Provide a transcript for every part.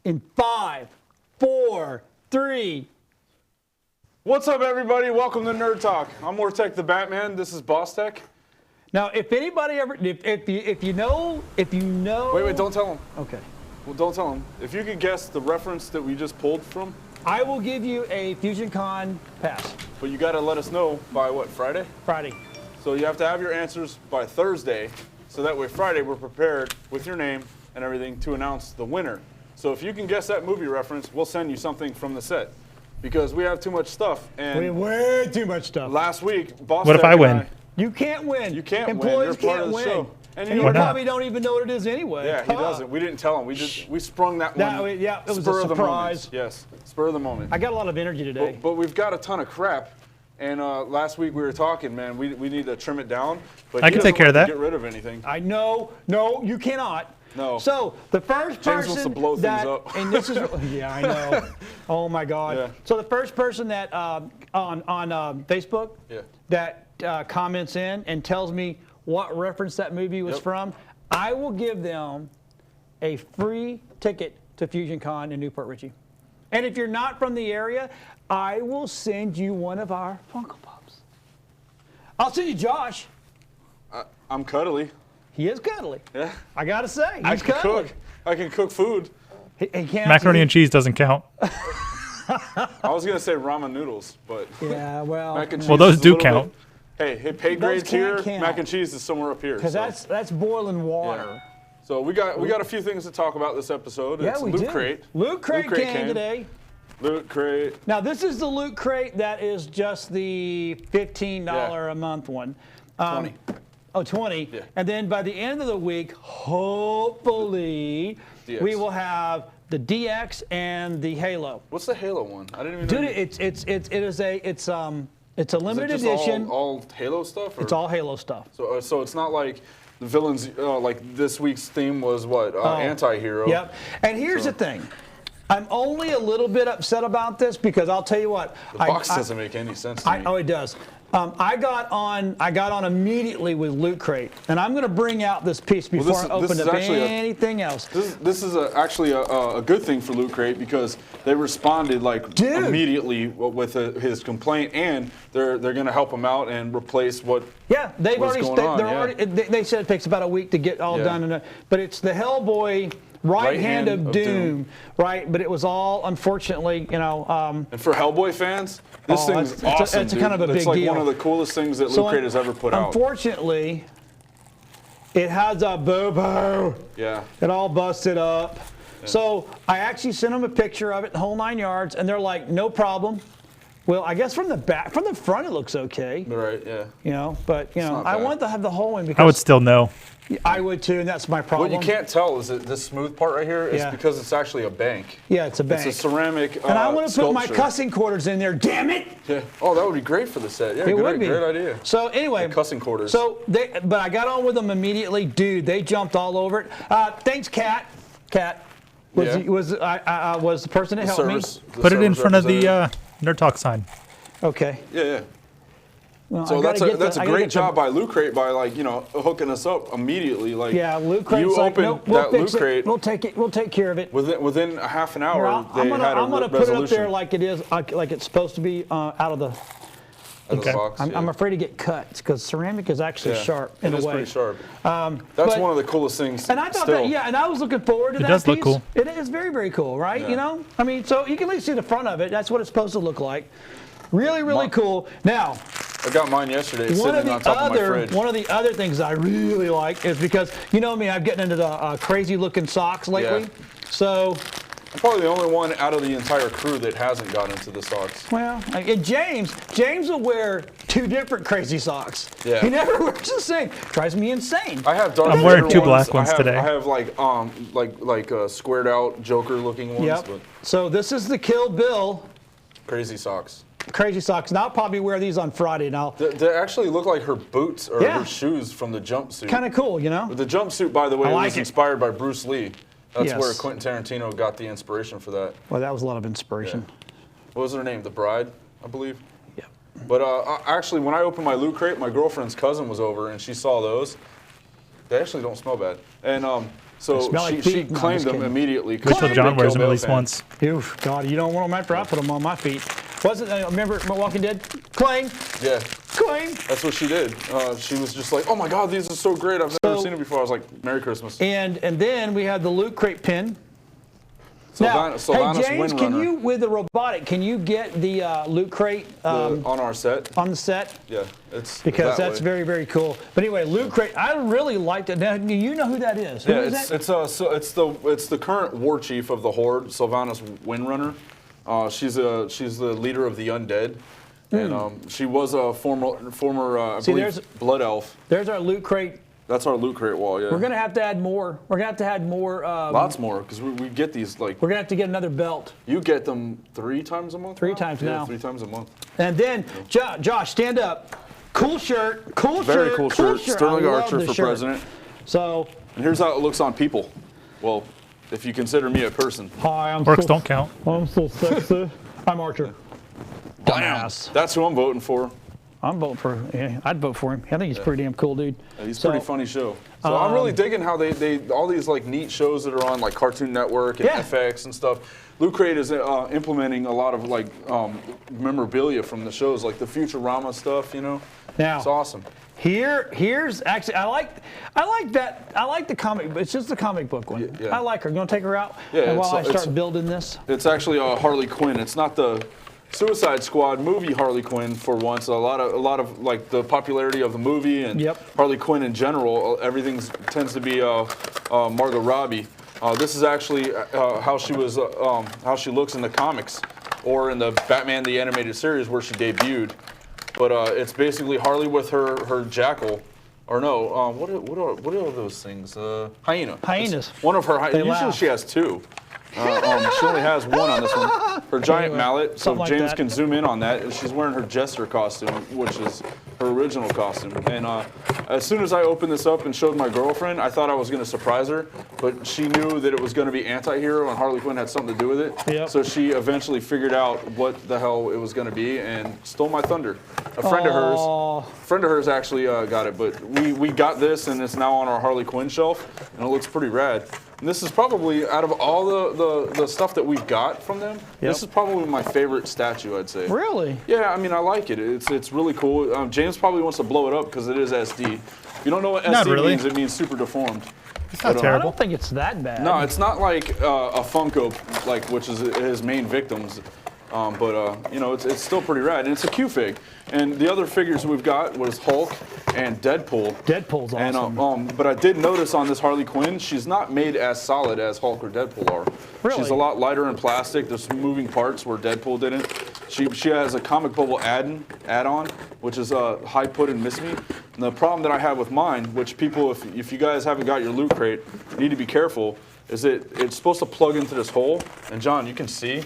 in 5, 4, 3. What's up, everybody? Welcome to Nerd Talk. I'm Wartech the Batman. This is Boss Tech. Now, if anybody ever, if you know. Wait, don't tell him. Okay. Well, don't tell him. If you could guess the reference that we just pulled from, I will give you a FusionCon pass. but you got to let us know by what, Friday? Friday. So you have to have your answers by Thursday, so that way Friday we're prepared with your name and everything to announce the winner. So if you can guess that movie reference, we'll send you something from the set, because we have too much stuff. And We have way too much stuff. last week, Boss What if Tech I and win? You can't win. You can't win. Employees You're part can't of the win. show. And And you you know what? probably don't even know what it is anyway. Yeah, he doesn't. We didn't tell him. We sprung that one. Yeah, it was a spur of the surprise. moment. Yes, spur of the moment. I got a lot of energy today. But we've got a ton of crap. And last week we were talking, man. We need to trim it down. But I he can doesn't take care of like to that. Get rid of anything. I know. No, you cannot. No. So the first James person wants to blow things that, up. and this is, yeah, I know. Oh my God. Yeah. So the first person that on Facebook Yeah. that comments in and tells me what reference that movie was Yep. from, I will give them a free ticket to FusionCon in Newport Richey. And if you're not from the area, I will send you one of our Funko Pops. I'll send you Josh. I'm cuddly. He is cuddly. Yeah. I gotta say, he's I can cuddly. cook. I can cook food. He can't Macaroni and cheese doesn't count. I was gonna say ramen noodles, but Yeah, well, mac and cheese. Well, those is a do little count. bit- Hey, pay Those grades can't here. count. Mac and cheese is somewhere up here. because so. that's boiling water. Yeah. So we got a few things to talk about this episode. Yeah, It's we Loot do. Crate. Loot Crate came today. Loot Crate. Now this is the Loot Crate that is just the $15 a month one. 20. Oh, 20. Yeah. And then by the end of the week, hopefully, DX. we will have the DX and the Halo. What's the Halo one? I didn't even know. Dude, it's a limited Is it just edition. all Halo stuff? Or? It's all Halo stuff. So it's not like the villains. Like this week's theme was what? Anti-hero. Yep. And here's the thing. I'm only a little bit upset about this because I'll tell you what. The box doesn't make any sense to me. Oh, it does. I got on immediately with Loot Crate, and I'm going to bring out this piece before I open up anything else. This is actually a good thing for Loot Crate, because they responded Dude. immediately with his complaint, and they're going to help him out and replace what. Yeah, they've what's already. going on, They're yeah. already. They said it takes about a week to get all Yeah. done, but it's the Hellboy. Right hand of doom, right? But it was all, unfortunately, And for Hellboy fans, this thing's it's awesome. it's a kind of a dude. big It's like deal. one of the coolest things that Loot Crate has ever put out. Unfortunately, it has a boo-boo. Yeah. It all busted up. So I actually sent them a picture of it, the whole 9 yards, and they're like, no problem. Well, I guess from the back, from the front, it looks okay. Right. Yeah. You know, but not I bad. want to have the whole one because I would still know. I would too, and that's my problem. What you can't tell is that this smooth part right here is Yeah. because it's actually a bank. Yeah, it's a bank. It's a ceramic and I want to put my sculpture. cussing quarters in there. Damn it! Yeah. Oh, that would be great for the set. Yeah, It would be. Great idea. So anyway, The cussing quarters. So but I got on with them immediately, dude. They jumped all over it. Thanks, Kat. Kat was Yeah. was the person that helped me. Put it in front of the Nerd Talk sign. Okay. Yeah. Well, So I gotta get that's the- a I gotta great get the- job by Loot Crate by hooking us up immediately. Yeah, Loot Crate's You like, opened nope, we'll that Loot fix it. Crate We'll take it. We'll take care of it. within a half an hour. Here, They I'm had a gonna put it resolution up there like it is, like it's supposed to be out of the. out of the Okay. box. I'm afraid to get cuts because ceramic is actually Yeah. sharp in It a is way. pretty sharp. But- That's one of the coolest things. And I thought still. that, yeah, and I was looking forward to that. does look piece. cool. It is very, very cool, right? Yeah. You know, I mean, so you can at least see the front of it. That's what it's supposed to look like. Really, really My- cool. Now, I got mine yesterday. It's one of sitting the on top of my fridge. other things I really like is because you know me, I'm getting into the crazy looking socks lately. Yeah. So, I'm probably the only one out of the entire crew that hasn't got into the socks. well, and James will wear 2 different crazy socks. Yeah. He never wears the same. Drives me insane. I have dark. I'm wearing Vader 2 black ones. ones today. I have like squared out Joker looking ones, Yep. but So this is the Kill Bill crazy socks. crazy socks. And I'll probably wear these on Friday. Now, They actually look like her boots or Yeah. her shoes from the jumpsuit. kind of cool, you know. The jumpsuit, by the way, I like was it. inspired by Bruce Lee. That's Yes. where Quentin Tarantino got the inspiration for that. Well, that was a lot of inspiration. What was her name? The Bride, I believe. Yeah. But actually, when I opened my Loot Crate, my girlfriend's cousin was over, and she saw those. They actually don't smell bad. And So smell like she feet. No, I'm claimed just them kidding. immediately. Wait till John wears them at least once. once. Oof, God, you don't want them after I put them on my feet. Wasn't remember Walking Dead? Claim, Yeah, claim. that's what she did. She was just like, oh my God, these are so great. I've never So- seen it before. I was like, Merry Christmas. And then we have the Loot Crate pin. Sylvanas hey James, can Windrunner you with the robotic? Can you get the Loot Crate on our set. on the set? Yeah, it's Because that that's way. very, very cool. But anyway, Loot Crate, I really liked it. Now, do you know who that is? Who Yeah, is that? it's the current war chief of the Horde, Sylvanas Windrunner. She's the leader of the undead, and she was a former I See, believe there's- blood elf. There's our Loot Crate. That's our loot crate wall. Yeah, We're gonna have to add more. We're gonna have to add more. lots more because we get these like We're gonna have to get another belt. you get them 3 times a month. Three now? times Yeah, now. 3 times a month. And then, Josh, stand up. Cool shirt. Cool Very shirt. cool shirt. Sterling I love Archer the for shirt. president. So, And here's how it looks on people. Well, if you consider me a person. hi, I'm Orcs so, don't count. I'm so sexy. I'm Archer. Dumbass. That's who I'm voting for. I'm voting for. Yeah, I'd vote for him. I think he's pretty damn cool, dude. Yeah, he's a So, pretty funny show. So I'm really digging how they all these like neat shows that are on like Cartoon Network and Yeah. FX and stuff. Loot Crate is implementing a lot of like memorabilia from the shows, like the Futurama stuff. You know, Now, it's awesome. Here's actually I like that. I like the comic, but it's just the comic book one. Yeah. I like her. You want to take her out? Yeah, And while I it's- start building this. It's actually Harley Quinn. It's not the Suicide Squad movie Harley Quinn for once. A lot of like the popularity of the movie and Yep. Harley Quinn in general. Everything tends to be Margot Robbie. This is actually how she was how she looks in the comics or in the Batman the Animated Series where she debuted. But it's basically Harley with her jackal. Or no, what are those things? Hyena. Hyenas. It's one of her. They Usually laugh. she has 2. She only has 1 on this one. Her giant Anyway, mallet. So something like James that. can zoom in on that. She's wearing her Jester costume, which is her original costume. And as soon as I opened this up and showed my girlfriend, I thought I was going to surprise her, but she knew that it was going to be anti-hero and Harley Quinn had something to do with it. Yep. So she eventually figured out what the hell it was going to be and stole my thunder. A friend of Aw. hers actually got it, but we got this and it's now on our Harley Quinn shelf, and it looks pretty rad. And this is probably, out of all the stuff that we've got from them, this is probably my favorite statue, I'd say. Really? Yeah, I mean, I like it. It's really cool. James probably wants to blow it up because it is SD. If you don't know what Not SD really. means, it means super deformed. It's not I terrible. don't think it's that bad. No, it's not like a Funko, like which is his main victims. But you know, it's still pretty rad, and it's a Q-Fig. And the other figures we've got was Hulk and Deadpool. Deadpool's awesome. And but I did notice on this Harley Quinn, she's not made as solid as Hulk or Deadpool are. Really? She's a lot lighter in plastic. There's some moving parts where Deadpool didn't. She has a comic bubble add-on, which is High Put and Miss Me. And the problem that I have with mine, which people, if you guys haven't got your Loot Crate, need to be careful, is that it's supposed to plug into this hole. And John, you can see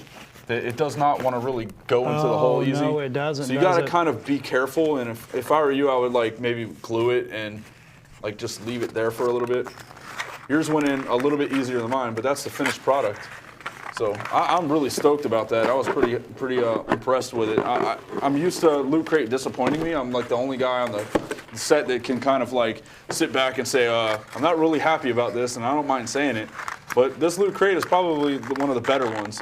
that it does not want to really go into the hole easy. No, it doesn't. So you does got to it? kind of be careful. And if I were you, I would like maybe glue it and like just leave it there for a little bit. Yours went in a little bit easier than mine, but that's the finished product. So I'm really stoked about that. I was pretty impressed with it. I'm used to Loot Crate disappointing me. I'm like the only guy on the set that can kind of like sit back and say, I'm not really happy about this, and I don't mind saying it. But this Loot Crate is probably one of the better ones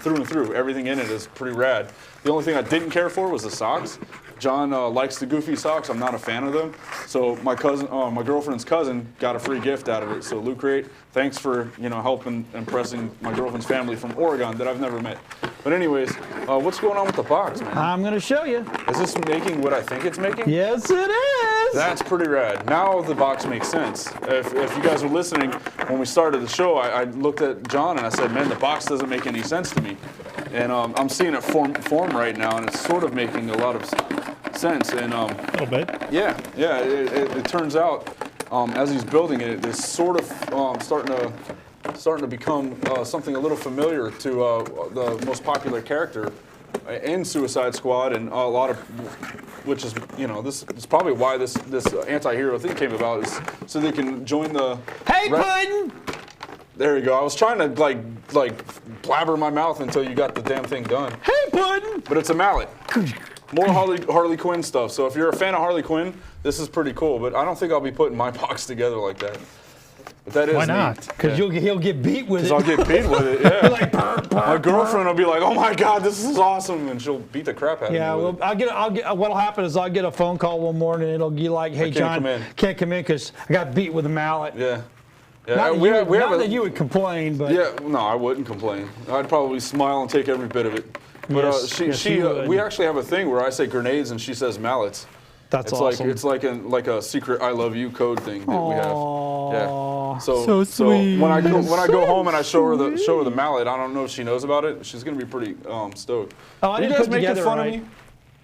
through and through. Everything in it is pretty rad. The only thing I didn't care for was the socks. John likes the Goofy socks. I'm not a fan of them. So my girlfriend's cousin got a free gift out of it. So Loot Crate, thanks for helping impressing my girlfriend's family from Oregon that I've never met. But anyways, what's going on with the box, man? I'm going to show you. Is this making what I think it's making? Yes, it is. That's pretty rad. Now the box makes sense. If you guys were listening when we started the show, I looked at John and I said, man, the box doesn't make any sense to me. And I'm seeing it form right now, and it's sort of making a lot of sense. And A little bit. yeah, it turns out as he's building it, it's sort of starting to become something a little familiar to the most popular character in Suicide Squad, and a lot of which is this is probably why this anti-hero thing came about, is so they can join the. Hey, Puddin'! There you go. I was trying to like blabber my mouth until you got the damn thing done. Hey, Puddin'! But it's a mallet. More Harley Quinn stuff. So if you're a fan of Harley Quinn, this is pretty cool. But I don't think I'll be putting my box together like that. But that is Why neat. not? Because he'll get beat with it. I'll get beat with it. Yeah. like, "Burr, burr." My girlfriend will be like, "Oh my God, this is awesome," and she'll beat the crap out Yeah, of me. well, with I'll get. What'll happen is I'll get a phone call one morning. And it'll be like, "Hey, can't John, come in." can't come in because I got beat with a mallet." it. Yeah. Yeah. Not, that, we you, have, we not have a, that you would complain, but Yeah. No, I wouldn't complain. I'd probably smile and take every bit of it. But Yes, yes, you would. we actually have a thing where I say grenades and she says mallets. that's It's awesome. like a secret "I love you" code thing that we have. Yeah. Aw. So sweet. when I go home and I show her the mallet, I don't know if she knows about it. She's gonna be pretty stoked. Oh, I Are you didn't guys put making together fun right. of me?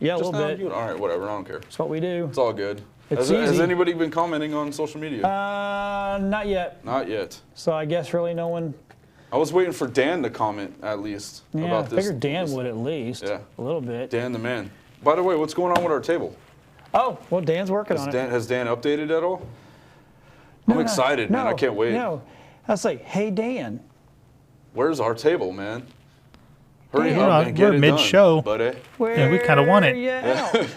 Yeah, a Just little now? bit. All right, whatever. I don't care. That's what we do. It's all good. It's Has easy. anybody been commenting on social media? Not yet. Not yet. So I guess really no one. I was waiting for Dan to comment at least Yeah, I about this. figured Dan would at least. Yeah. A little bit. Dan the man. By the way, what's going on with our table? Oh, well, Dan's working on it. Has Dan updated at all? I'm excited, man. I can't wait. No, I was like, hey, Dan. Where's our table, man? Hurry Dan. up and get We're it mid-show. done, buddy. Where Yeah, we kinda want it. you at?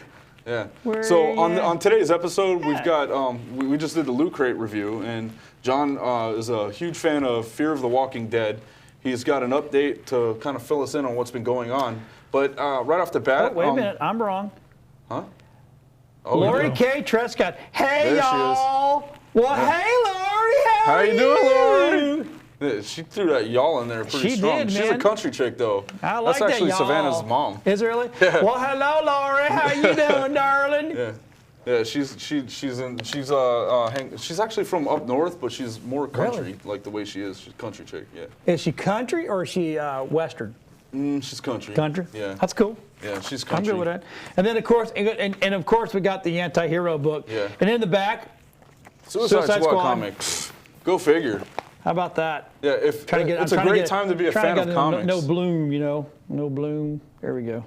Yeah. Where So you on at? on today's episode, we've got we just did the Loot Crate review, and John is a huge fan of Fear of the Walking Dead. He's got an update to kind of fill us in on what's been going on. But right off the bat, Oh, wait a minute, I'm wrong. Huh? Oh, Lori yeah. K. Trescott. Hey, There she is. y'all. Well, hey, Lori. How you doing, you? Lori? Yeah, she threw that y'all in there pretty She strong. did, She's a man. country chick, though. I like That's actually that, y'all. Savannah's mom. Is it really? Yeah. Well, hello, Lori. How you doing, darling? Yeah. Yeah, she's actually from up north, but she's more country, Really? like the way she is. She's a country chick. Yeah. Is she country or is she Western? She's country. Country? Yeah. That's cool. Yeah, she's I'm country. good with that. And then, of course, and of course, we got the anti-hero book. Yeah. And in the back, Suicide Suicide Squad Squad. comic. Pfft, go figure. how about that? Yeah, if Trying to get, it's I'm a trying great get, time to be a trying fan to of get comics. No Bloom, you know, no Bloom. There we go.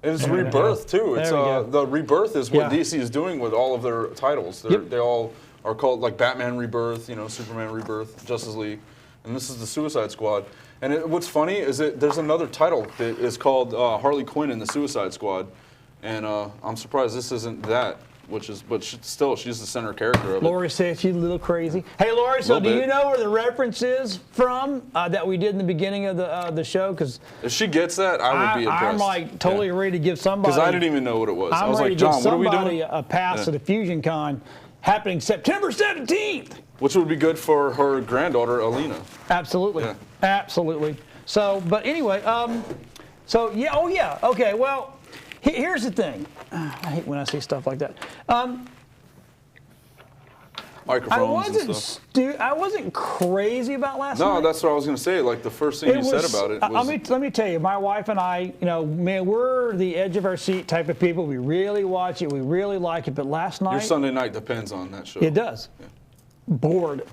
And it's Rebirth too. It's There we go. the Rebirth is what Yeah. DC is doing with all of their titles. Yep. They all are called like Batman Rebirth, Superman Rebirth, Justice League, and this is the Suicide Squad. And what's funny is that there's another title that is called Harley Quinn and the Suicide Squad, and I'm surprised this isn't that. Still, she's the center character of it. Lori says she's a little crazy. Hey, Lori, so Little do bit. you know where the reference is from that we did in the beginning of the show? Because If she gets that, I would be impressed. I'm like totally ready to give somebody. Because I didn't even know what it was. I I'm was ready like, to give John, what are we somebody doing? a pass Yeah. to the Fusion Con happening September 17th. Which would be good for her granddaughter, Alina. Absolutely. Yeah. Absolutely. So, but anyway, so yeah, oh yeah, okay, well, here's the thing. I hate when I see stuff like that. Microphones and stuff. I wasn't crazy about last No, night. that's what I was going to say. Like the first thing you said about it was. let me tell you, my wife and I, man, we're the edge of our seat type of people. We really watch it. We really like it. But last night, Your Sunday night depends on that show. it does. Bored.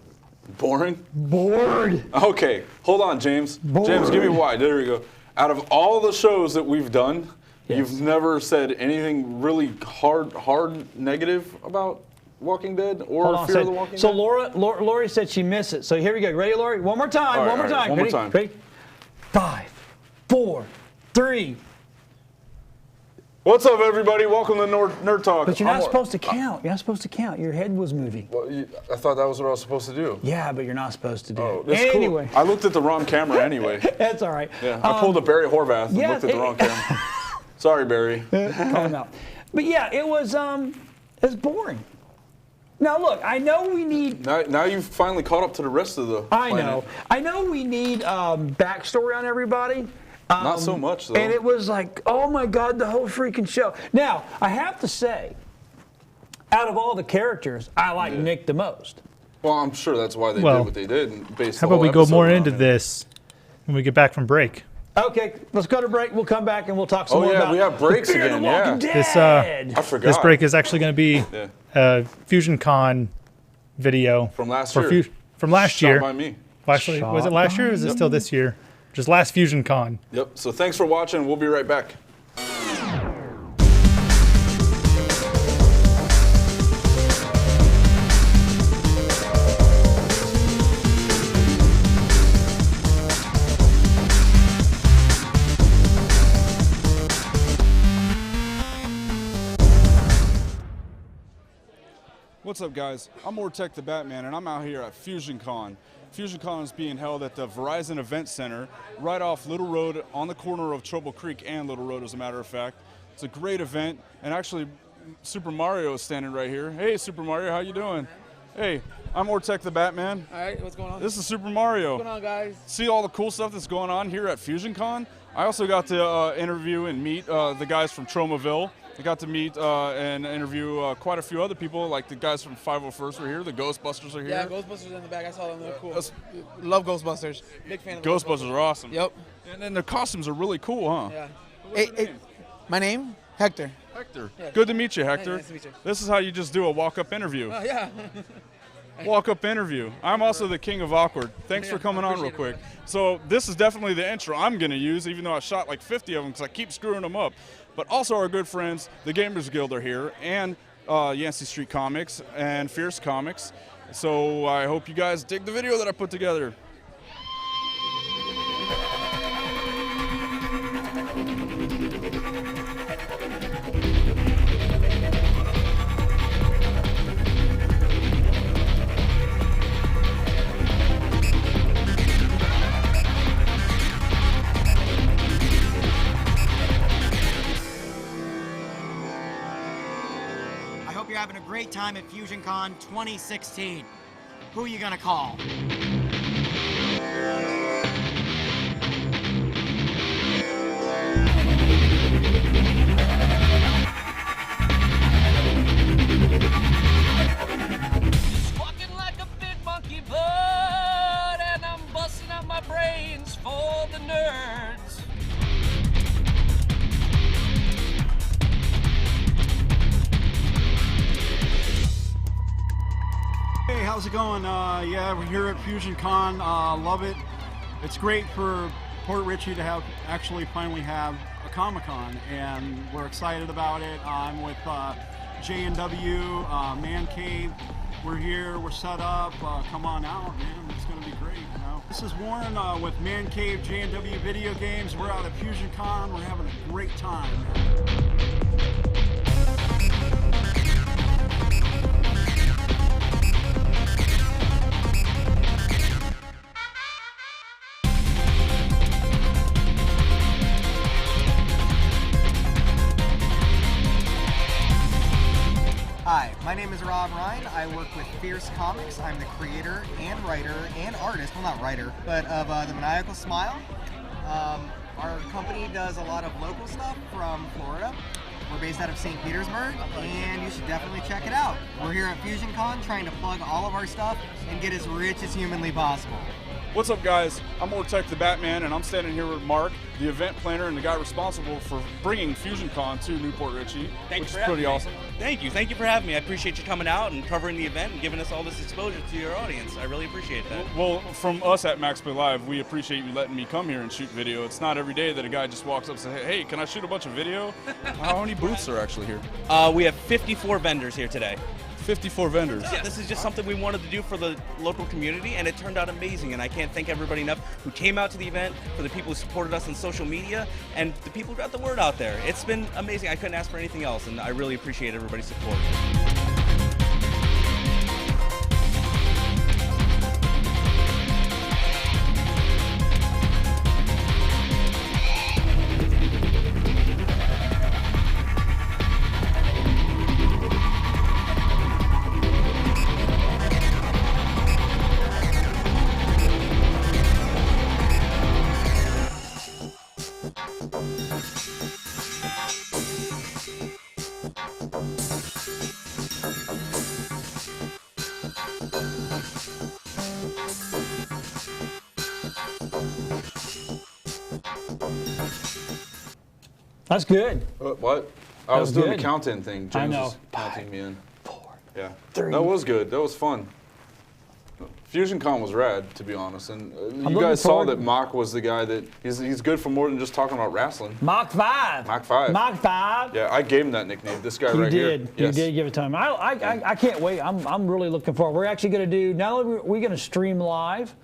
Boring? Bored. Okay, hold on, James. James, give me why. There we go. Out of all the shows that we've done, Yes. you've never said anything really hard negative about Walking Dead or Hold on a Fear of the second. Walking So Dead? Lori said she missed it. So here we go. Ready, Lori? One more time. All right, one more all right, time. one more Ready? time. Ready? 5, 4, 3. What's up, everybody? Welcome to Nerd Talk. But you're not supposed to count. You're not supposed to count. Your head was moving. Well, I thought that was what I was supposed to do. Yeah, but you're not supposed to do Oh, it. that's cool. Anyway, I looked at the wrong camera anyway. that's all right. Yeah, I pulled a Barry Horvath and yeah, looked at the wrong camera. Sorry, Barry. Call him out. But yeah, it was boring. Now look, I know we need. Now you've finally caught up to the rest of the I planet. know. I know we need backstory on everybody. Not so much, though. And it was like, oh my God, the whole freaking show. Now, I have to say, out of all the characters, I like Nick the most. Well, I'm sure that's why they Well, did what they did and based How the about we whole go episode more around into him. this when we get back from break? Okay, let's go to break. We'll come back and we'll talk some Oh, more yeah, about we have breaks Fear again, the Walking yeah. This, Dead. I forgot. This break is actually going to be Yeah. a Fusion Con video From last for year. from last Shot year. by me. Actually, was it last year or is it still this year? Just last Fusion Con. Yep. So thanks for watching. We'll be right back. What's up, guys? I'm Ortec the Batman, and I'm out here at FusionCon. FusionCon is being held at the Verizon Event Center right off Little Road on the corner of Trouble Creek and Little Road, as a matter of fact. It's a great event, and actually Super Mario is standing right here. Hey, Super Mario, how you doing? Hey, I'm Ortec the Batman. All right, what's going on? This is Super Mario. What's going on, guys? See all the cool stuff that's going on here at FusionCon? I also got to interview and meet the guys from Tromaville. I got to meet and interview quite a few other people, like the guys from 501st were here, the Ghostbusters are here. Yeah, Ghostbusters in the back. I saw them. They're cool. Love Ghostbusters. Big fan of Ghostbusters are awesome. Yep. And then the costumes are really cool, huh? Yeah. What's your name? My name? Hector. Hector. Yeah. Good to meet you, Hector. Nice to meet you. This is how you just do a walk-up interview. Oh, yeah. Walk-up interview. I'm also the king of awkward. Thanks for coming on real quick. So this is definitely the intro I'm going to use, even though I shot like 50 of them because I keep screwing them up. But also our good friends, the Gamers Guild, are here, and Yancey Street Comics and Fierce Comics. So I hope you guys dig the video that I put together. You're having a great time at FusionCon 2016. Who are you gonna call? Squawking like a big monkey bud, and I'm busting out my brains for the nerds. Hey, how's it going? Yeah, we're here at FusionCon. Love it. It's great for Port Richey to finally have a Comic-Con, and we're excited about it. I'm with J&W, Man Cave. We're here, we're set up. Come on out, man. It's going to be great. You know? This is Warren with Man Cave J&W Video Games. We're out at FusionCon. We're having a great time. Hi, my name is Rob Ryan. I work with Fierce Comics. I'm the creator and writer and artist, well not writer, but of The Maniacal Smile. Our company does a lot of local stuff from Florida. We're based out of St. Petersburg, and you should definitely check it out. We're here at FusionCon trying to plug all of our stuff and get as rich as humanly possible. What's up, guys? I'm Ortec the Batman, and I'm standing here with Mark, the event planner and the guy responsible for bringing FusionCon to Newport Richey, which is pretty awesome. Thank you for having me. I appreciate you coming out and covering the event and giving us all this exposure to your audience. I really appreciate that. Well, from us at Max Play Live, we appreciate you letting me come here and shoot video. It's not every day that a guy just walks up and says, hey, can I shoot a bunch of video? How many booths are actually here? We have 54 vendors here today. 54 vendors. Yeah, this is just something we wanted to do for the local community, and it turned out amazing. And I can't thank everybody enough who came out to the event, for the people who supported us on social media, and the people who got the word out there. It's been amazing. I couldn't ask for anything else, and I really appreciate everybody's support. That's good. What? I was was doing good. the count-in thing. I James know. was counting me in. 4, Yeah. 3. That was good. That was fun. FusionCon was rad, to be honest. And you looking guys saw forward- that Mock was the guy that he's good for more than just talking about wrestling. Mach 5. Mach 5. Mach 5. Yeah, I gave him that nickname. This guy You right did. here. You Yes. did give it to him. I can't wait. I'm really looking forward. We're actually going to do, not only are we going to stream live,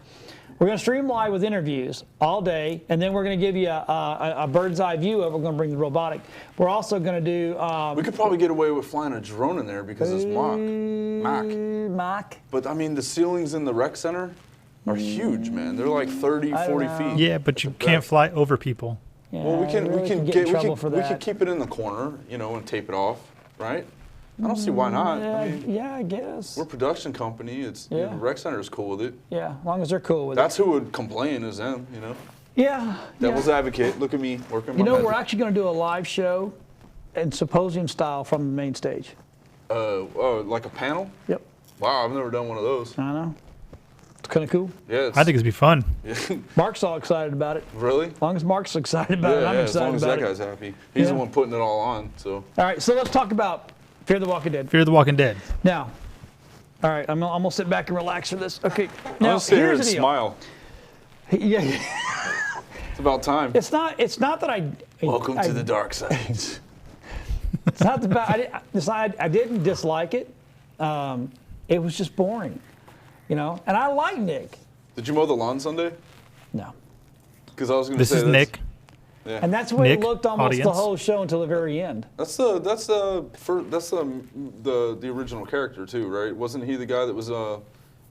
We're going to stream live with interviews all day, and then we're going to give you a bird's eye view of it. We're going to bring the robotic. We're also going to do. We could probably get away with flying a drone in there because it's Mach. But I mean, the ceilings in the rec center are huge, man. They're like 30, 40 feet. Yeah, but you can't fly over people. Yeah, Well, we can get in trouble for we that. could keep it in the corner, and tape it off, right? I don't see why not. I mean, Yeah, I guess. we're a production company. It's Yeah. rec center is cool with it. Yeah, as long as they're cool with That's who would complain is them, Yeah. Devil's advocate. Look at me working. You my know, magic. we're actually going to do a live show in symposium style from the main stage. Like a panel? Yep. Wow, I've never done one of those. I know. It's kind of cool. Yeah, I think it'd be fun. Mark's all excited about it. really. As long as Mark's excited about it, I'm As excited long as about that it. guy's happy. He's the Yeah. one putting it all on. So All right, so let's talk about Fear the Walking Dead. Fear the Walking Dead. Now, all right, I'm gonna sit back and relax for this. Okay. I'm Now, gonna sit here here's and the deal. smile. Yeah. It's about time. It's not that I. Welcome I, to the dark side. It's not about. I didn't dislike it. It was just boring, and I like Nick. Did you mow the lawn Sunday? No. Because I was going to This say is Nick. Yeah. And that's the way it Nick, looked almost the audience. whole show until the very end. That's the original character too, right? Wasn't he the guy that was what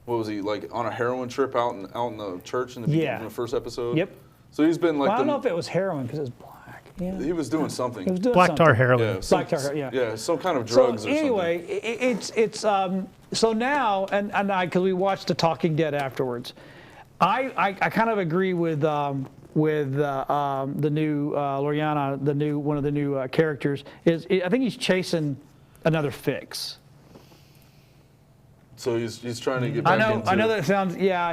was he like on a heroin trip out in the church in the beginning in the first episode? Yep. So he's been like Well, I don't know if it was heroin because it was black. Yeah. he was doing something. He was doing Black something. tar heroin. Yeah, some, Black tar, yeah. Yeah, some kind of drugs So or anyway, it's so now because we watched The Talking Dead afterwards, I kind of agree with the new Loriana, one of the new characters. I think he's chasing another fix. something. So he's trying to get back into I know that sounds. Yeah,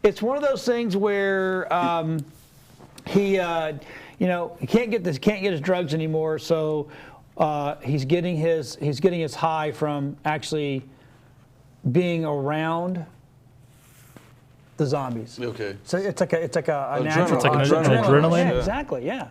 it's one of those things where he can't get his drugs anymore, so he's getting his high from actually being around the zombies. Okay. So it's like a natural. It's like an Adrenaline. adrenaline. Yeah, exactly. Yeah.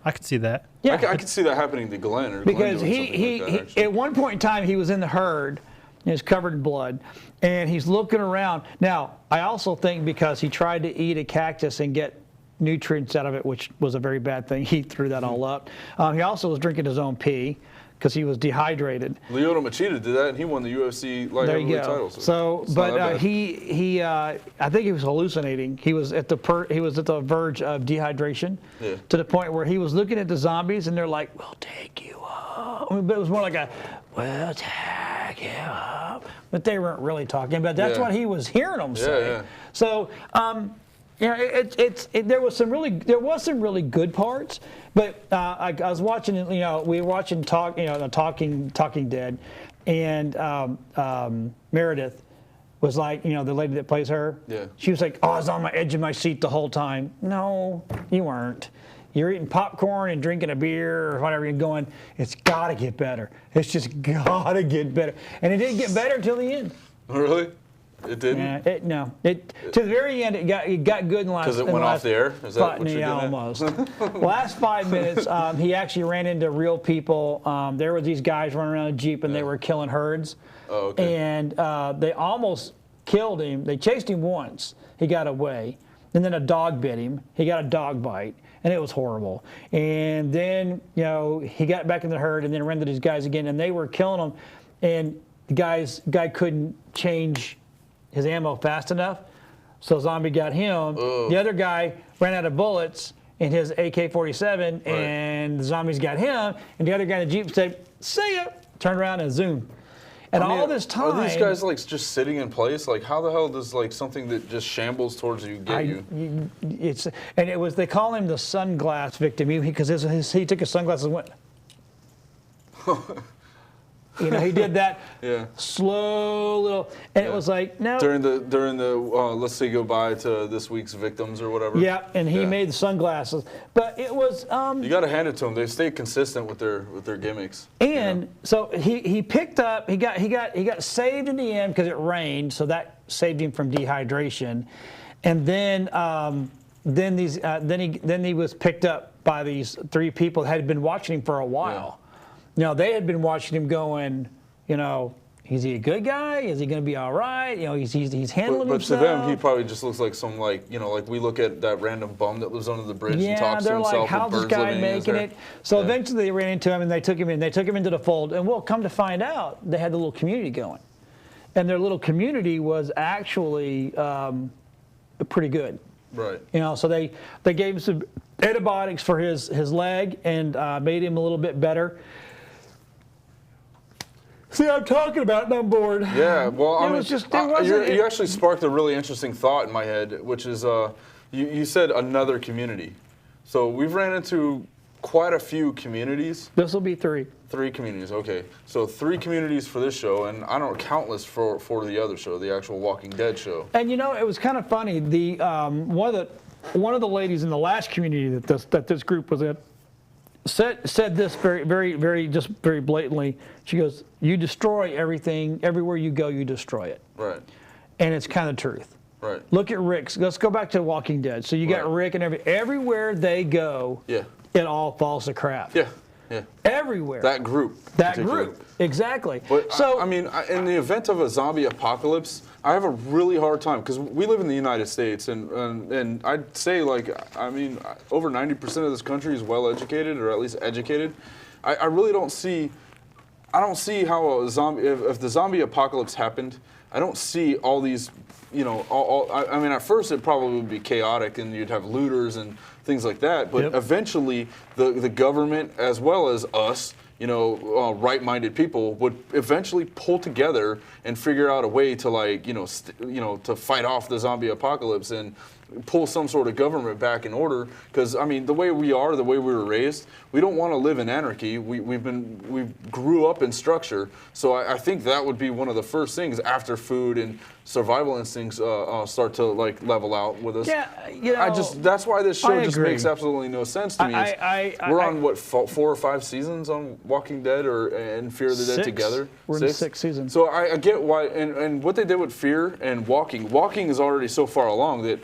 I could see that. Yeah. I could see that happening to Glenn or Because Glenn doing something like that, actually. at one point in time he was in the herd and he's covered in blood and he's looking around. Now, I also think because he tried to eat a cactus and get nutrients out of it, which was a very bad thing, he threw that all up. He also was drinking his own pee because he was dehydrated. Lyoto Machida did that, and he won the UFC light There you heavyweight go. title. So, it's not that but bad. he I think he was hallucinating. He was at the verge of dehydration, Yeah. to the point where he was looking at the zombies and they're like, "We'll take you up." I mean, but it was more like "We'll take you up," but they weren't really talking. But that's Yeah. what he was hearing them say. yeah. So. There was some really good parts, but I was watching, we were watching Talking Dead, and Meredith was like, the lady that plays her. Yeah. She was like, "Oh, I was on my edge of my seat the whole time." No, you weren't. You're eating popcorn and drinking a beer or whatever. You're going, it's got to get better. It's just got to get better, and it didn't get better until the end. Really? It didn't? Yeah, to the very end, it got good in the last. Because it in went the off last the air? Is that what you're yeah, getting at? almost. Last 5 minutes, he actually ran into real people. There were these guys running around a Jeep, and they were killing herds. Oh, okay. And they almost killed him. They chased him once. He got away. And then a dog bit him. He got a dog bite, and it was horrible. And then, he got back in the herd and then ran into these guys again, and they were killing him. And the guy couldn't change his ammo fast enough, so zombie got him. The other guy ran out of bullets in his AK-47, and the zombies got him. And the other guy in the Jeep said, "See ya!" Turned around and zoomed. And I mean, all this time, are these guys like just sitting in place? Like, how the hell does like something that just shambles towards you get you? They call him the sunglass victim because he took his sunglasses and went. He did that Yeah. slow little, and it was like, no. During the let's say goodbye to this week's victims or whatever. Yeah, and he made the sunglasses, but it was. You got to hand it to them. They stay consistent with their gimmicks. And so he picked up. He got saved in the end because it rained, so that saved him from dehydration. And then he was picked up by these 3 people that had been watching him for a while. They had been watching him going, Is he a good guy? Is he going to be all right? You know, he's handling But to himself. them, he probably just looks like some like we look at that random bum that lives under the bridge and talks to they're himself. like, with how's this birds guy living in his making hair. it? So Yeah. eventually they ran into him and they took him in. They took him into the fold. And we'll come to find out they had the little community going. And their little community was actually pretty good. Right. You know, so they gave him some antibiotics for his leg and made him a little bit better. See, I'm talking about it and I'm bored. Yeah, well, I It mean, was just- it wasn't- you actually sparked a really interesting thought in my head, which is you said another community. So we've ran into quite a few communities. This will be 3. 3 communities, okay. So 3 communities for this show, and I don't know, countless for the other show, the actual Walking Dead show. And you know, it was kind of funny. The one of the ladies in the last community that this group was in said this very blatantly. She goes, "You destroy everything. Everywhere you go, you destroy it." Right, And it's kind of truth. right. Look at Rick's. Let's go back to Walking Dead. So you got Right. Rick and everywhere they go, Yeah, it all falls to crap. yeah, yeah. Everywhere. That group. That particularly. group. Exactly. But So I mean, in the event of a zombie apocalypse, I have a really hard time because we live in the United States, and I'd say over 90% of this country is well educated, or at least educated. I really don't see. I don't see how a zombie. If the zombie apocalypse happened, I don't see all these. I mean, at first it probably would be chaotic, and you'd have looters and things like that. But Yep. eventually, the government, as well as us, right-minded people, would eventually pull together and figure out a way to to fight off the zombie apocalypse and pull some sort of government back in order. Because I mean, the way we were raised, we don't want to live in anarchy. We grew up in structure. So I think that would be one of the first things after food and survival instincts start to level out with us. yeah, you know, That's why this show I just agree. makes absolutely no sense to me. We're on 4 or 5 seasons on Walking Dead and Fear of the Dead 6. together. We're in the 6th season. So I get why, and what they did with Fear and Walking is already so far along that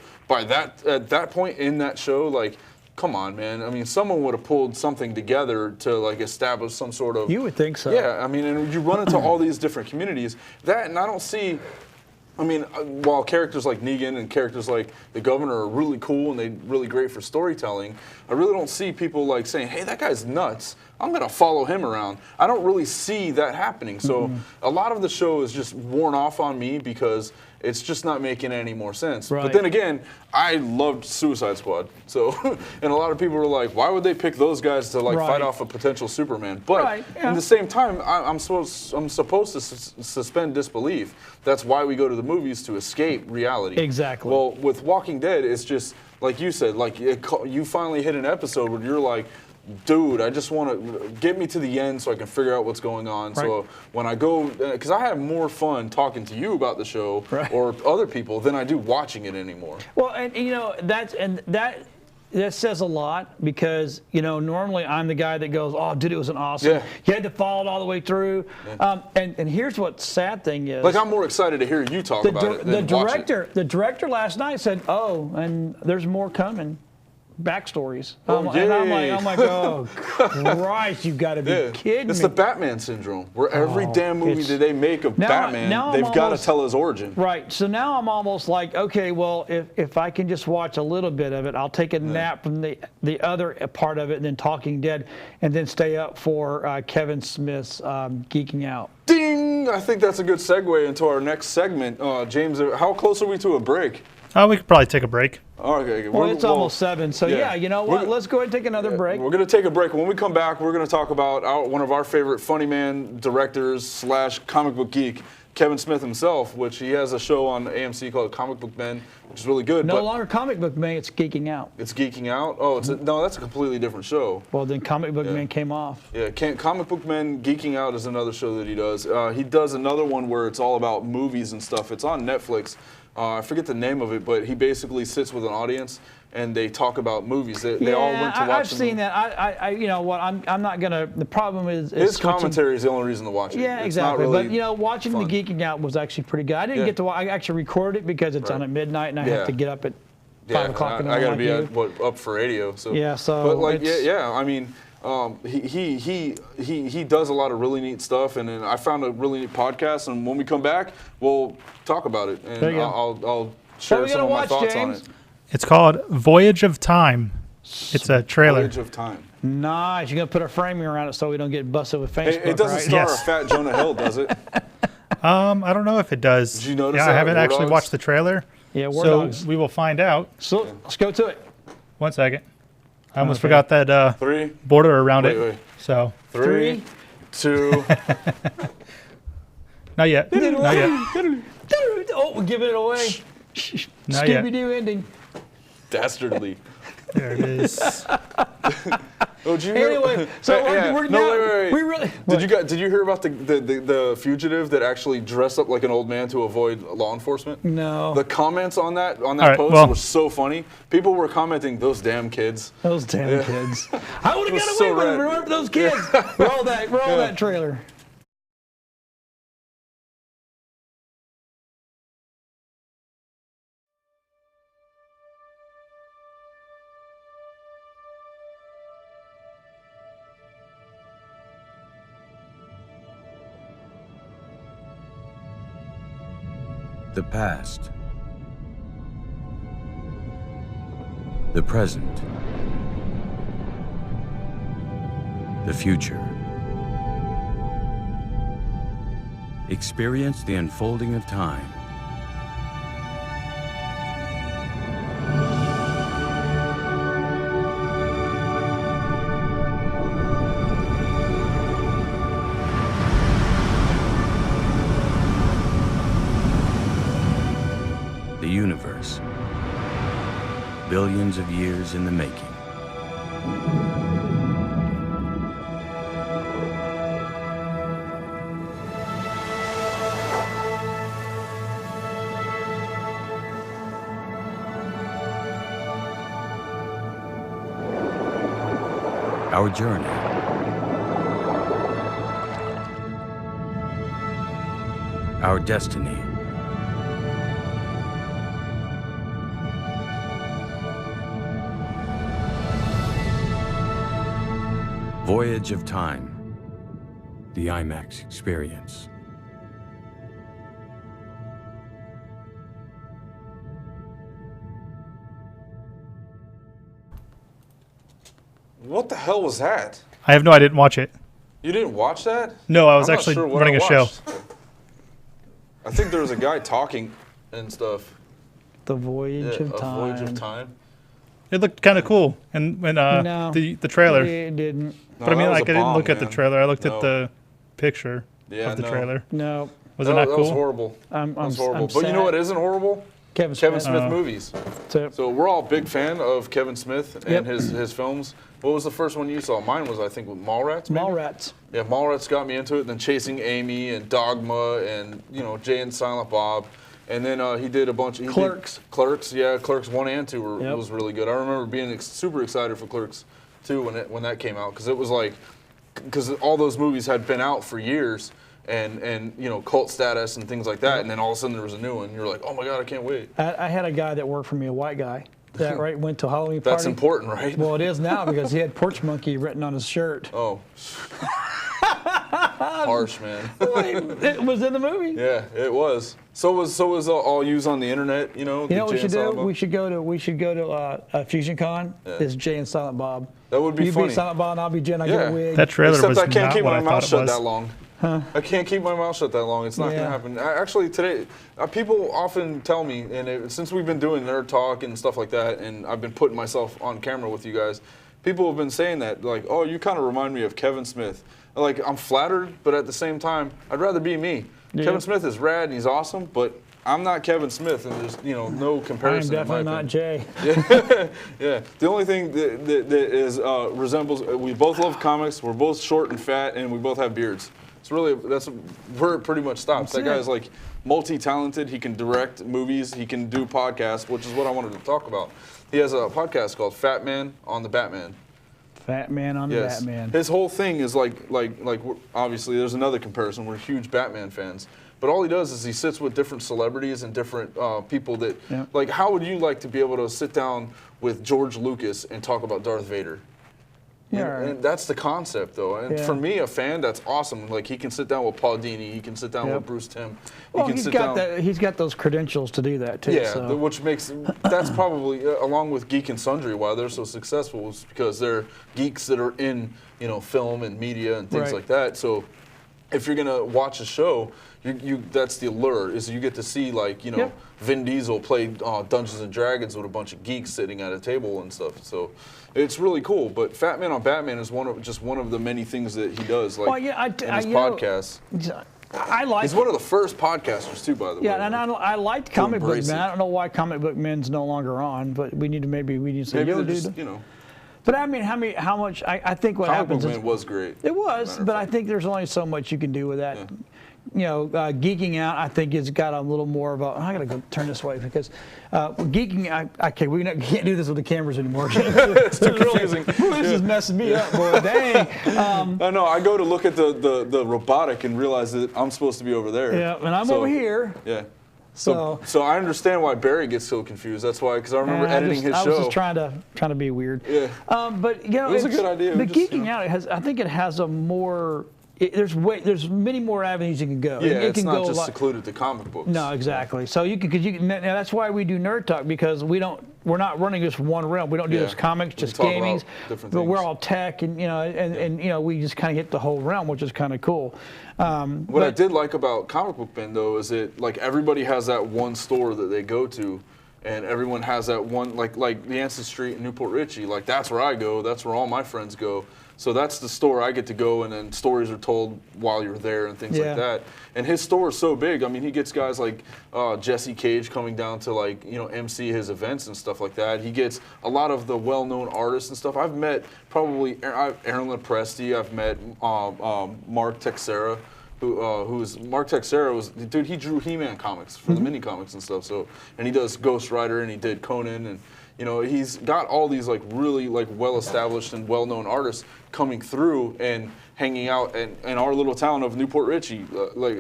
at that point in that show, come on, man. I mean, someone would have pulled something together to establish some sort of. You would think so. Yeah, I mean, and you run into all these different communities. And I don't see. I mean, while characters like Negan and characters like the Governor are really cool and they're really great for storytelling, I really don't see people saying, "Hey, that guy's nuts. I'm going to follow him around." I don't really see that happening. So a lot of the show is just worn off on me because it's just not making any more sense. Right. But then again, I loved Suicide Squad. So, and a lot of people were like, why would they pick those guys to Right. fight off a potential Superman? But Right, yeah. at the same time, I'm supposed to suspend disbelief. That's why we go to the movies, to escape reality. Exactly. Well, with Walking Dead, it's just like you said, you finally hit an episode where you're like, dude, I just want to get me to the end so I can figure out what's going on. Right. So when I go, because I have more fun talking to you about the show Right. or other people than I do watching it anymore. Well, and that says a lot because normally I'm the guy that goes, "Oh, dude, it was an awesome." Yeah. You had to follow it all the way through. And here's what sad thing is. I'm more excited to hear you talk about it than watch it. The director last night said, "Oh, and there's more coming." Backstories. Oh, And I'm yay. like, oh, Christ, you've got to be Yeah. kidding It's me. the Batman syndrome, where every damn movie it's- that they make of Now- Batman, now I'm they've got to almost- tell his origin. Right. So now I'm almost like, okay, well, if I can just watch a little bit of it, I'll take a nap from the other part of it and then Talking Dead and then stay up for Kevin Smith's Geeking Out. Ding! I think that's a good segue into our next segment. James, how close are we to a break? We could probably take a break. Okay. Well, it's almost 7. So, yeah, you know what? Let's go ahead and take another break. We're going to take a break. When we come back, we're going to talk about one of our favorite funny man directors / comic book geek, Kevin Smith himself, which he has a show on AMC called Comic Book Men, which is really good. No longer Comic Book Man, it's Geeking Out. It's Geeking Out? Oh, no, that's a completely different show. Well, then Comic Book Man came off. Yeah, Comic Book Men Geeking Out is another show that he does. He does another one where it's all about movies and stuff. It's on Netflix. I forget the name of it, but he basically sits with an audience and they talk about movies. They all went to watch I've them. seen that. You know what? I'm not gonna. The problem is His switching- commentary is the only reason to watch it. Yeah, It's exactly. Not really But watching fun. the Geeking Out was actually pretty good. I didn't Yeah. get to. I actually recorded it because it's on at midnight, and I have to get up at 5 o'clock in the I morning. got to be up for radio. So Yeah, so But it's- yeah. I mean, He does a lot of really neat stuff, and then I found a really neat podcast. And when we come back, we'll talk about it, and There you go. I'll share we some gonna of my watch, thoughts on James? it. It's called Voyage of Time. It's a trailer. Voyage of Time. Nice. You're gonna put a framing around it so we don't get busted with Facebook, It doesn't right? star Yes. a fat Jonah Hill, does it? I don't know if it does. Did you notice Yeah, that I haven't War actually Dogs? watched the trailer. Yeah, War So Dogs. we will find out. So let's go to it. 1 second. I almost Okay. forgot that 3, border around wait, it. wait. So 3, 2. not yet. Not yet. Oh, we're giving it away. Not yet. Scooby-Doo ending. Dastardly. There it is. Oh, did you hear? Anyway, so we're no, now, wait. we really. Did you hear about the fugitive that actually dressed up like an old man to avoid law enforcement? No. The comments on that right, post well- were so funny. People were commenting, "Those damn kids." Those damn kids. I would have was got so away with it. rad. Remember those kids? Roll that trailer. The past, the present, the future. Experience the unfolding of time. The universe. Billions of years in the making. Our journey. Our destiny. Voyage of Time. The IMAX experience. What the hell was that? I have no, I didn't watch it. You didn't watch that? No, I was I'm not actually sure what running I a show. watched. I think there was a guy talking and stuff. The Voyage of A Time. Voyage of Time. It looked kind of cool, and when No. the trailer. It didn't. But I No, mean, that was like a I didn't bomb, look at the man. trailer. I looked No. at the picture Yeah, of the no. trailer. No. Was that, it not that cool? was horrible. I'm That was horrible. I'm But you know sad. what isn't horrible? Kevin Kevin Smith. Smith movies. So, So we're all a big fan of Kevin Smith and Yep. his films. What was the first one you saw? Mine was, I think, with Mallrats. Maybe? Mallrats. Yeah, Mallrats got me into it. Then Chasing Amy and Dogma and Jay and Silent Bob. And then he did a bunch. He did Clerks. Clerks, yeah, Clerks 1 and 2 were, Yep. was really good. I remember being super excited for Clerks 2 when that came out because it was like, because all those movies had been out for years and cult status and things like that. And then all of a sudden there was a new one. You're like, oh my god, I can't wait. I had a guy that worked for me, a white guy, that went to a Halloween party. That's important, right? Well, it is now because he had Porch Monkey written on his shirt. Oh. Harsh, man. It was in the movie. Yeah, it was. So was all used on the internet, You know what we should do? We should go to Fusion Con. Yeah. It's Jay and Silent Bob. That would be you funny. be Silent Bob and I'll be Jen. I'll get Yeah. a wig. That trailer Except was I can't not keep what my I mouth thought it shut was. that long. I can't keep my mouth shut that long. It's not Yeah. gonna happen. Actually, today, people often tell me, and since we've been doing Nerd Talk and stuff like that, and I've been putting myself on camera with you guys, people have been saying that, like, oh, you kind of remind me of Kevin Smith. Like, I'm flattered, but at the same time, I'd rather be me. Yeah. Kevin Smith is rad and he's awesome, but I'm not Kevin Smith, and there's no I am comparison. definitely in my not opinion. Jay. Yeah, the only thing that is resembles, we both love comics, we're both short and fat, and we both have beards. It's really, that's where it pretty much stops. That guy's like multi-talented, he can direct movies, he can do podcasts, which is what I wanted to talk about. He has a podcast called Fat Man on the Batman. Fat Man on the Yes. Batman. His whole thing is like obviously there's another comparison, we're huge Batman fans. But all he does is he sits with different celebrities and different people that, Yeah. like, how would you like to be able to sit down with George Lucas and talk about Darth Vader? Yeah. And that's the concept, though. And Yeah. for me, a fan, that's awesome. Like, he can sit down with Paul Dini. He can sit down Yep. with Bruce Timm. Well, he can he's sit got down. he's got those credentials to do that too. Yeah, so. which makes that's probably along with Geek and Sundry why they're so successful is because they're geeks that are in film and media and things Right. like that. So if you're gonna watch a show, you that's the allure is you get to see Yep. Vin Diesel play Dungeons and Dragons with a bunch of geeks sitting at a table and stuff. So it's really cool. But Fat Man on Batman is one of the many things that he does. Like Well, yeah, in his you know, podcast. I like. He's one of the first podcasters too, by the way. Yeah, and I liked Comic Book embrace Man. it. I don't know why Comic Book Man's no longer on, but we need to say, Maybe yo, they're dude. just, But I mean, how much? I think what Comic Book happens is Man was great. it was, Matter of but I fact. think there's only so much you can do with that. Geeking out, I think it's got a little more of a. I gotta go turn this way because geeking. Okay, we can't do this with the cameras anymore. It's too confusing. This is messing me up, boy. Dang. I know. I go to look at the robotic and realize that I'm supposed to be over there. Yeah, and I'm So, over here. Yeah. So. So I understand why Barry gets so confused. That's why, because I remember editing his I show. was just trying to be weird. Yeah. But It was a good idea. The We just, geeking out, I think it has a more. There's many more avenues you can go. Yeah, it it's can not go a just lot- secluded to comic books. No, exactly. So you can now that's why we do Nerd Talk, because we're not running just one realm. We don't do Yeah. just comics, We just talk gaming, about different but we're things. all tech and we just kind of hit the whole realm, which is kind of cool. What I did like about Comic Book Man though is that like everybody has that one store that they go to, and everyone has that one like the Anson Street in Newport Richie. Like that's where I go. That's where all my friends go. So that's the store I get to go, and then stories are told while you're there and things Yeah. like that. And his store is so big. I mean, he gets guys like Jesse Cage coming down to MC his events and stuff like that. He gets a lot of the well-known artists and stuff. I've met probably Aaron Lepresti. I've met Mark Texera. Mark Texera was dude. He drew He-Man comics for the mini comics and stuff. So and he does Ghost Rider and he did Conan and he's got all these really well-established and well-known artists coming through and hanging out in our little town of Newport Richie,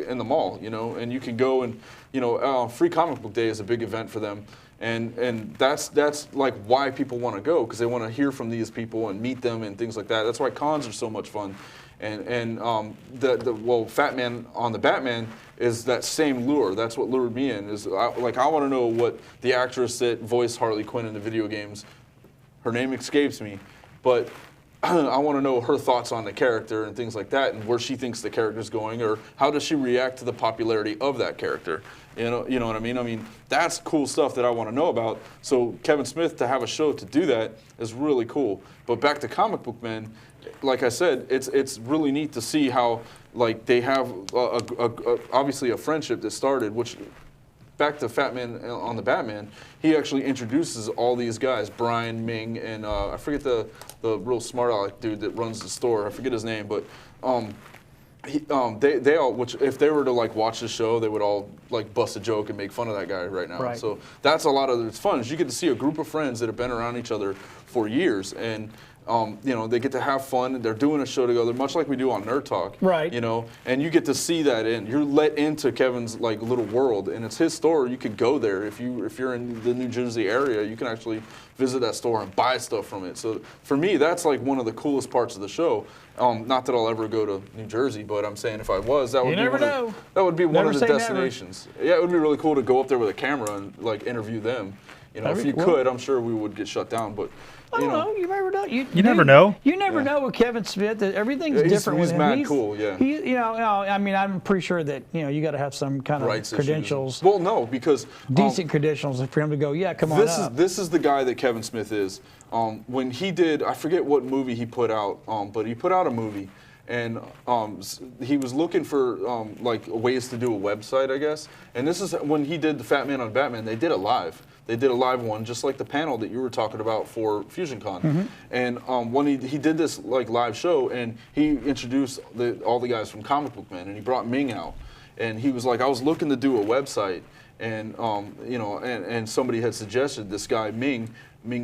in the mall. And you can go and Free Comic Book Day is a big event for them. And that's like why people want to go, because they want to hear from these people and meet them and things like that. That's why cons are so much fun. And Fat Man on the Batman is that same lure. That's what lured me in. I want to know what the actress that voiced Harley Quinn in the video games, her name escapes me, but I want to know her thoughts on the character and things like that, and where she thinks the character's going, or how does she react to the popularity of that character. You know what I mean? I mean, that's cool stuff that I want to know about. So Kevin Smith, to have a show to do that is really cool. But back to Comic Book Man, like I said, it's really neat to see how they have obviously a friendship that started, which back to Fat Man on the Batman, he actually introduces all these guys, Brian, Ming, and I forget the real smart aleck dude that runs the store. I forget his name, but they all, which if they were to watch the show, they would all bust a joke and make fun of that guy right now. Right. So that's a lot of it's fun. Is you get to see a group of friends that have been around each other for years, and they get to have fun. They're doing a show together, much like we do on Nerd Talk. Right. And you get to see that you're let into Kevin's little world, and it's his store. You could go there if you're in the New Jersey area. You can actually visit that store and buy stuff from it. So for me, that's one of the coolest parts of the show. Not that I'll ever go to New Jersey, but I'm saying if I was, that would be one Never of the say never. destinations. Yeah, it would be really cool to go up there with a camera and interview them. That'd If be you cool. could, I'm sure we would get shut down, but. I don't know. You never know. You never know. You never know with Kevin Smith. Everything's Yeah, different he's with him. mad cool, yeah. I mean, I'm pretty sure that you got to have some kind of Rights credentials, issues. Well, no, because decent credentials for him to go. Yeah, come on up. This is the guy that Kevin Smith is. When he did, I forget what movie he put out, but he put out a movie, and he was looking for ways to do a website, I guess. And this is when he did the Fat Man on Batman. They did it live. They did a live one, just like the panel that you were talking about for FusionCon. Mm-hmm. And when he did this live show, and he introduced all the guys from Comic Book Man, and he brought Ming out, and he was like, I was looking to do a website, and and somebody had suggested this guy Ming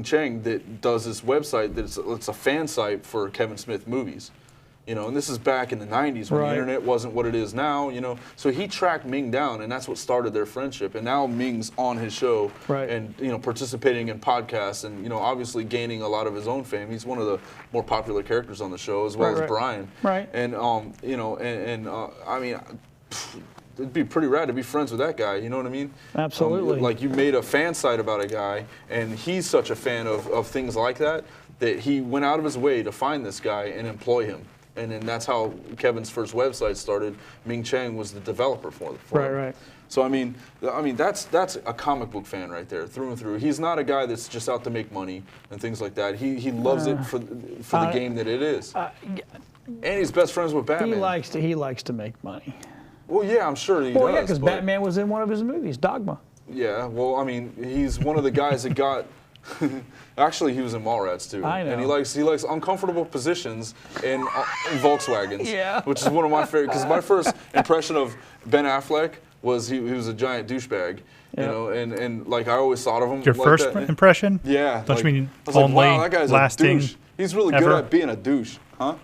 Cheng that does this website it's a fan site for Kevin Smith movies. You know, and this is back in the 90s when Right. the internet wasn't what it is now, you know. So he tracked Ming down, and that's what started their friendship. And now Ming's on his show Right. and, you know, participating in podcasts and, you know, obviously gaining a lot of his own fame. He's one of the more popular characters on the show, as well Right, as right. Brian. Right. And, you know, I mean, it'd be pretty rad to be friends with that guy, you know what I mean? Absolutely. Like, you made a fan site about a guy, and he's such a fan of things like that he went out of his way to find this guy and employ him. And then that's how Kevin's first website started. Ming Chang was the developer for Right, him. right. So I mean that's a comic book fan right there, through and through. He's not a guy that's just out to make money and things like that. He loves it for the game that it is. And he's best friends with Batman. He likes to make money. Well, yeah, I'm sure he Well, does. yeah, because but- Batman was in one of his movies, Dogma. Yeah, well, I mean, he's one of the guys that got. Actually, he was in Mallrats too, I know. and he likes uncomfortable positions in Volkswagens. Yeah. Which is one of my favorite. Because my first impression of Ben Affleck was he was a giant douchebag. You Yeah. know, and like I always thought of him. Your like first that. impression? Yeah. Don't you mean I was like, only wow, that guy's lasting a douche. He's really good ever? at being a douche, huh?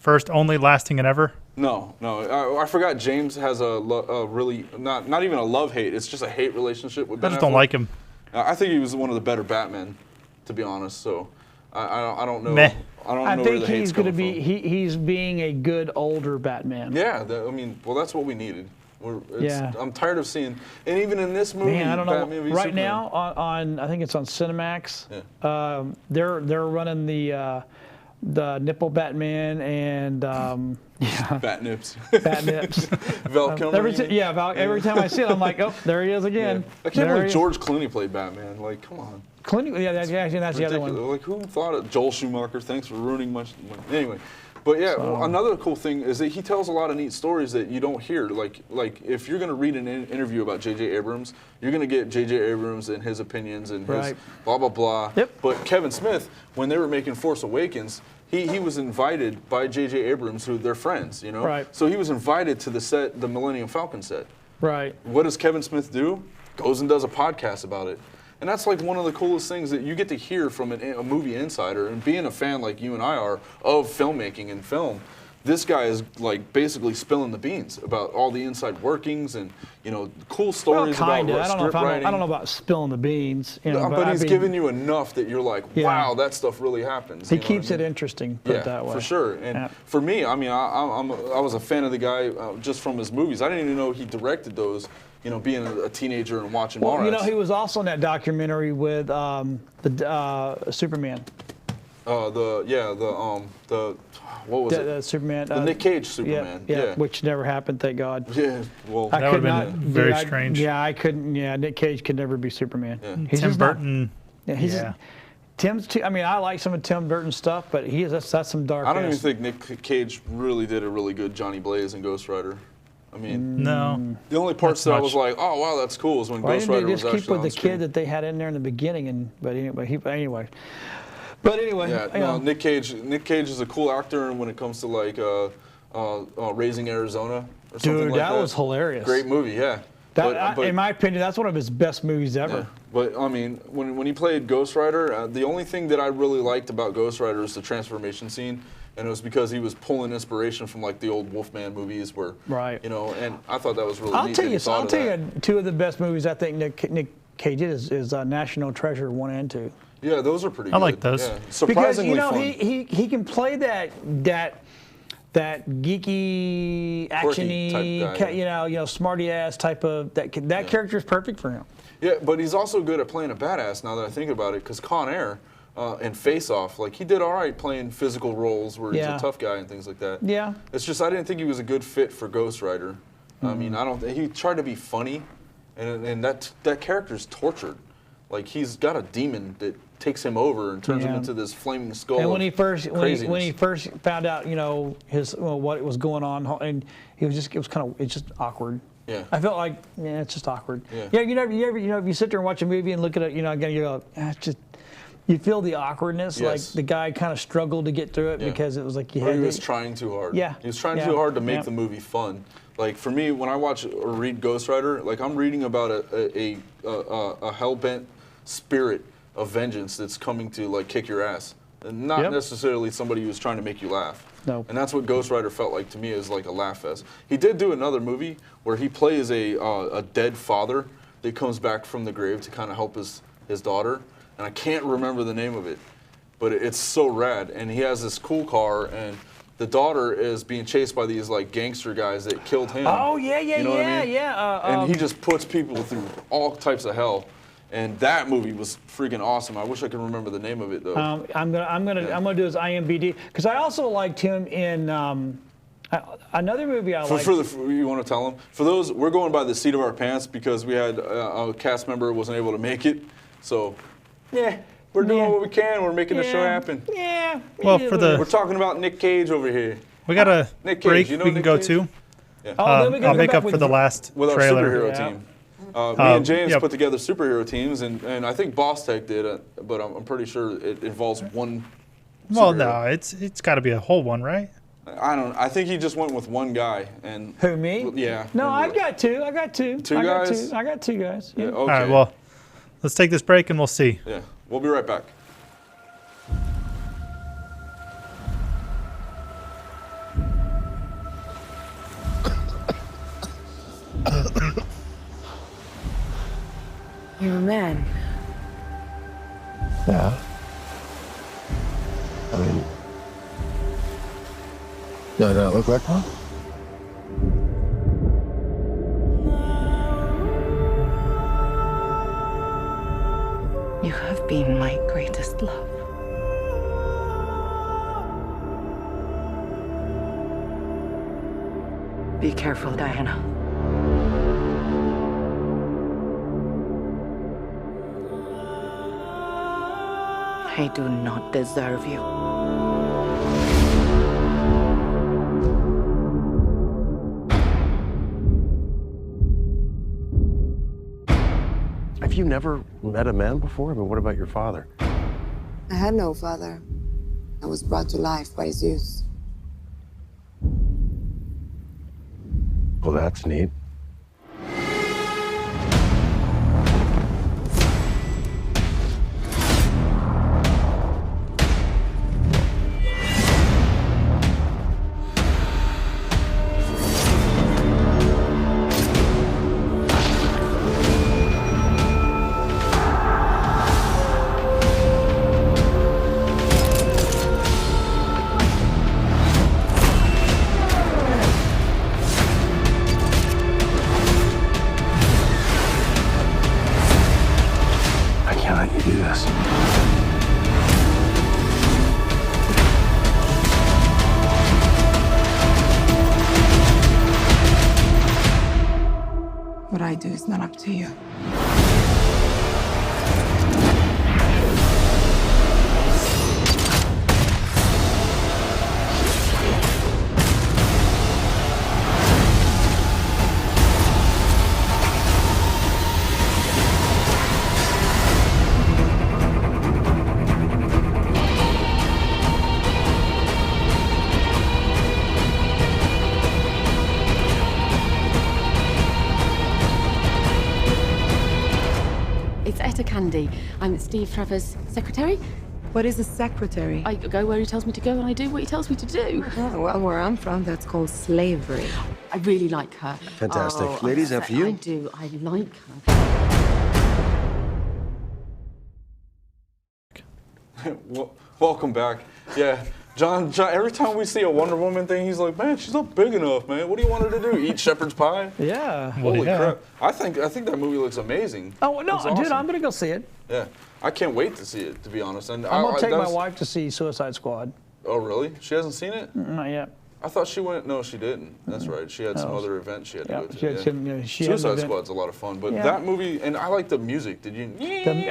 First, only, lasting, and ever? No. I forgot James has a really not even a love-hate. It's just a hate relationship with I Ben just don't Affleck. like him. I think he was one of the better Batmen, to be honest. So I don't know. Meh. I don't I know where think the hate's he's going to coming be, from. he's being a good older Batman. Yeah, I mean, well, that's what we needed. Yeah. I'm tired of seeing, and even in this movie, Man, I don't Batman v know. Right Superman, now, on I think it's on Cinemax. Yeah. They're running the nipple Batman and yeah, Bat Nips. Bat Nips. Val Kilmer. every you mean? every time I see it, I'm like, oh, there he is Yeah. again. I can't There believe he is. George Clooney played Batman. Like, come on. Clooney. Yeah, that's the other one. Ridiculous. Like, who thought of Joel Schumacher? Thanks for ruining my. Anyway, but yeah, another cool thing is that he tells a lot of neat stories that you don't hear. Like if you're going to read an interview about J.J. Abrams, you're going to get J.J. Abrams and his opinions and his Right. blah blah blah. Yep. But Kevin Smith, when they were making Force Awakens, he was invited by J.J. Abrams, who they're friends, you know. Right. So he was invited to the set, the Millennium Falcon set. Right. What does Kevin Smith do? Goes and does a podcast about it. And that's like one of the coolest things that you get to hear from a movie insider. And being a fan like you and I are of filmmaking and film, this guy is like basically spilling the beans about all the inside workings and, you know, cool Well, stories kind of. about script writing. I don't know about spilling the beans. You know, but I he's mean, giving you enough that you're like, Yeah. wow, that stuff really happens. He you know what I keeps mean? it interesting. Put Yeah, it that way. for sure. And Yeah. for me, I mean, I was a fan of the guy just from his movies. I didn't even know he directed those. You know, being a teenager and watching Well, you Mallrats. know, he was also in that documentary with the Superman. What was it? The Superman. The Nick Cage Superman. Yeah, which never happened, thank God. Yeah, well, I That could would've not. been very I- strange. Yeah, I couldn't. Yeah, Nick Cage could never be Superman. Yeah. He's Tim just not- Burton. yeah, he's yeah. just- Tim's too. I mean, I like some of Tim Burton's stuff, but that's some dark. I don't even ass- think Nick Cage really did a really good Johnny Blaze and Ghost Rider. I mean, No. the only parts that I much. was like, oh wow, that's cool, is when Why Ghost didn't Rider they was just keep actually with the on screen. kid that they had in there in the beginning? But anyway. Yeah, you no, know. Nick Cage is a cool actor when it comes to like Raising Arizona or something Dude, like that that. was hilarious. Great movie, yeah. In my opinion, that's one of his best movies ever. Yeah. But I mean, when he played Ghost Rider, the only thing that I really liked about Ghost Rider is the transformation scene, and it was because he was pulling inspiration from like the old Wolfman movies, where Right. you know, and I thought that was really I'll neat. tell that he you. thought I'll of tell that. you. Two of the best movies I think Nick Cage is National Treasure 1 and 2. Yeah, those are pretty. I good. like those. Yeah. Because Surprisingly you know fun. he can play that geeky, Quirky actiony, type guy, you know, smarty ass type of that character is perfect for him. Yeah, but he's also good at playing a badass. Now that I think about it, because Con Air and Face Off, like he did all right playing physical roles where he's Yeah. a tough guy and things like that. Yeah. It's just I didn't think he was a good fit for Ghost Rider. I mean, Mm-hmm. he tried to be funny, and that character's tortured. Like he's got a demon that takes him over and turns him Yeah. into this flaming skull. And when of he first craziness. found out, you know, what was going on, and it's just awkward. Yeah. I felt like, yeah, it's just awkward. Yeah. Yeah, you know, if you sit there and watch a movie and look at it, you know, again, you go, it's just, you feel the awkwardness. Yes. Like the guy kind of struggled to get through it Yeah. because it was like Or he was trying too hard. Yeah. He was trying Yeah. too hard to make Yeah. the movie fun. Like for me, when I watch or read Ghost Rider, like I'm reading about a hell-bent spirit of vengeance that's coming to like kick your ass. and not Yep. necessarily somebody who's trying to make you laugh. No. And that's what Ghost Rider felt like to me, is like a laugh fest. He did do another movie where he plays a dead father that comes back from the grave to kind of help his daughter, and I can't remember the name of it, but it's so rad. And he has this cool car, and the daughter is being chased by these like gangster guys that killed him. Oh yeah, yeah, You know what I yeah, mean? yeah. And he just puts people through all types of hell. And that movie was freaking awesome. I wish I could remember the name of it though. I'm gonna do his IMDb because I also liked him in another movie I liked. You want to tell them? For those, we're going by the seat of our pants because we had a cast member wasn't able to make it. So, yeah, we're doing what we can. We're making the show happen. Yeah. Well, for the We're talking about Nick Cage over here. we got a Nick Cage, break you know we can Nick go Cage? to. Yeah. Then we can I'll come make back up for with- the last With our trailer. superhero Yeah. team. Me and James yep. put together superhero teams, and I think Boss Tech did, but I'm pretty sure it involves one. Well, superhero. no, it's got to be a whole one, right? I think he just went with one guy, and Who, me? Yeah. No, I've got two. I got two. Two I got guys? two. I got two guys. Yeah, Yeah. okay. All right, well, let's take this break and we'll see. Yeah, we'll be right back. You're a man. Yeah. I mean, do I not look like one? You have been my greatest love. Be careful, Diana. I do not deserve you. Have you never met a man before? I mean, what about your father? I had no father. I was brought to life by Zeus. Well, that's neat. I can't let you do this. What I do is not up to you. It's Etta Candy. I'm Steve Trevor's secretary. What is a secretary? I go where he tells me to go and I do what he tells me to do. Oh, well, where I'm from, that's called slavery. I really like her. Fantastic. Oh, Ladies, after you. I do. I like her. Welcome back. Yeah, John, every time we see a Wonder Woman thing, he's like, man, she's not big enough, man. What do you want her to do? Eat shepherd's pie? Yeah. Holy yeah. crap. I think that movie looks amazing. Oh no, It's dude, awesome. I'm gonna go see it. Yeah, I can't wait to see it, to be honest. And I'm gonna take my that's- wife to see Suicide Squad. Oh, really? She hasn't seen it? Not yet. I thought she went. No, she didn't. That's right. She had some No. other event she had to Yeah, go to. she had some- yeah, she had an Suicide event. Squad's a lot of fun, but Yeah. that movie, and I like the music. Did you?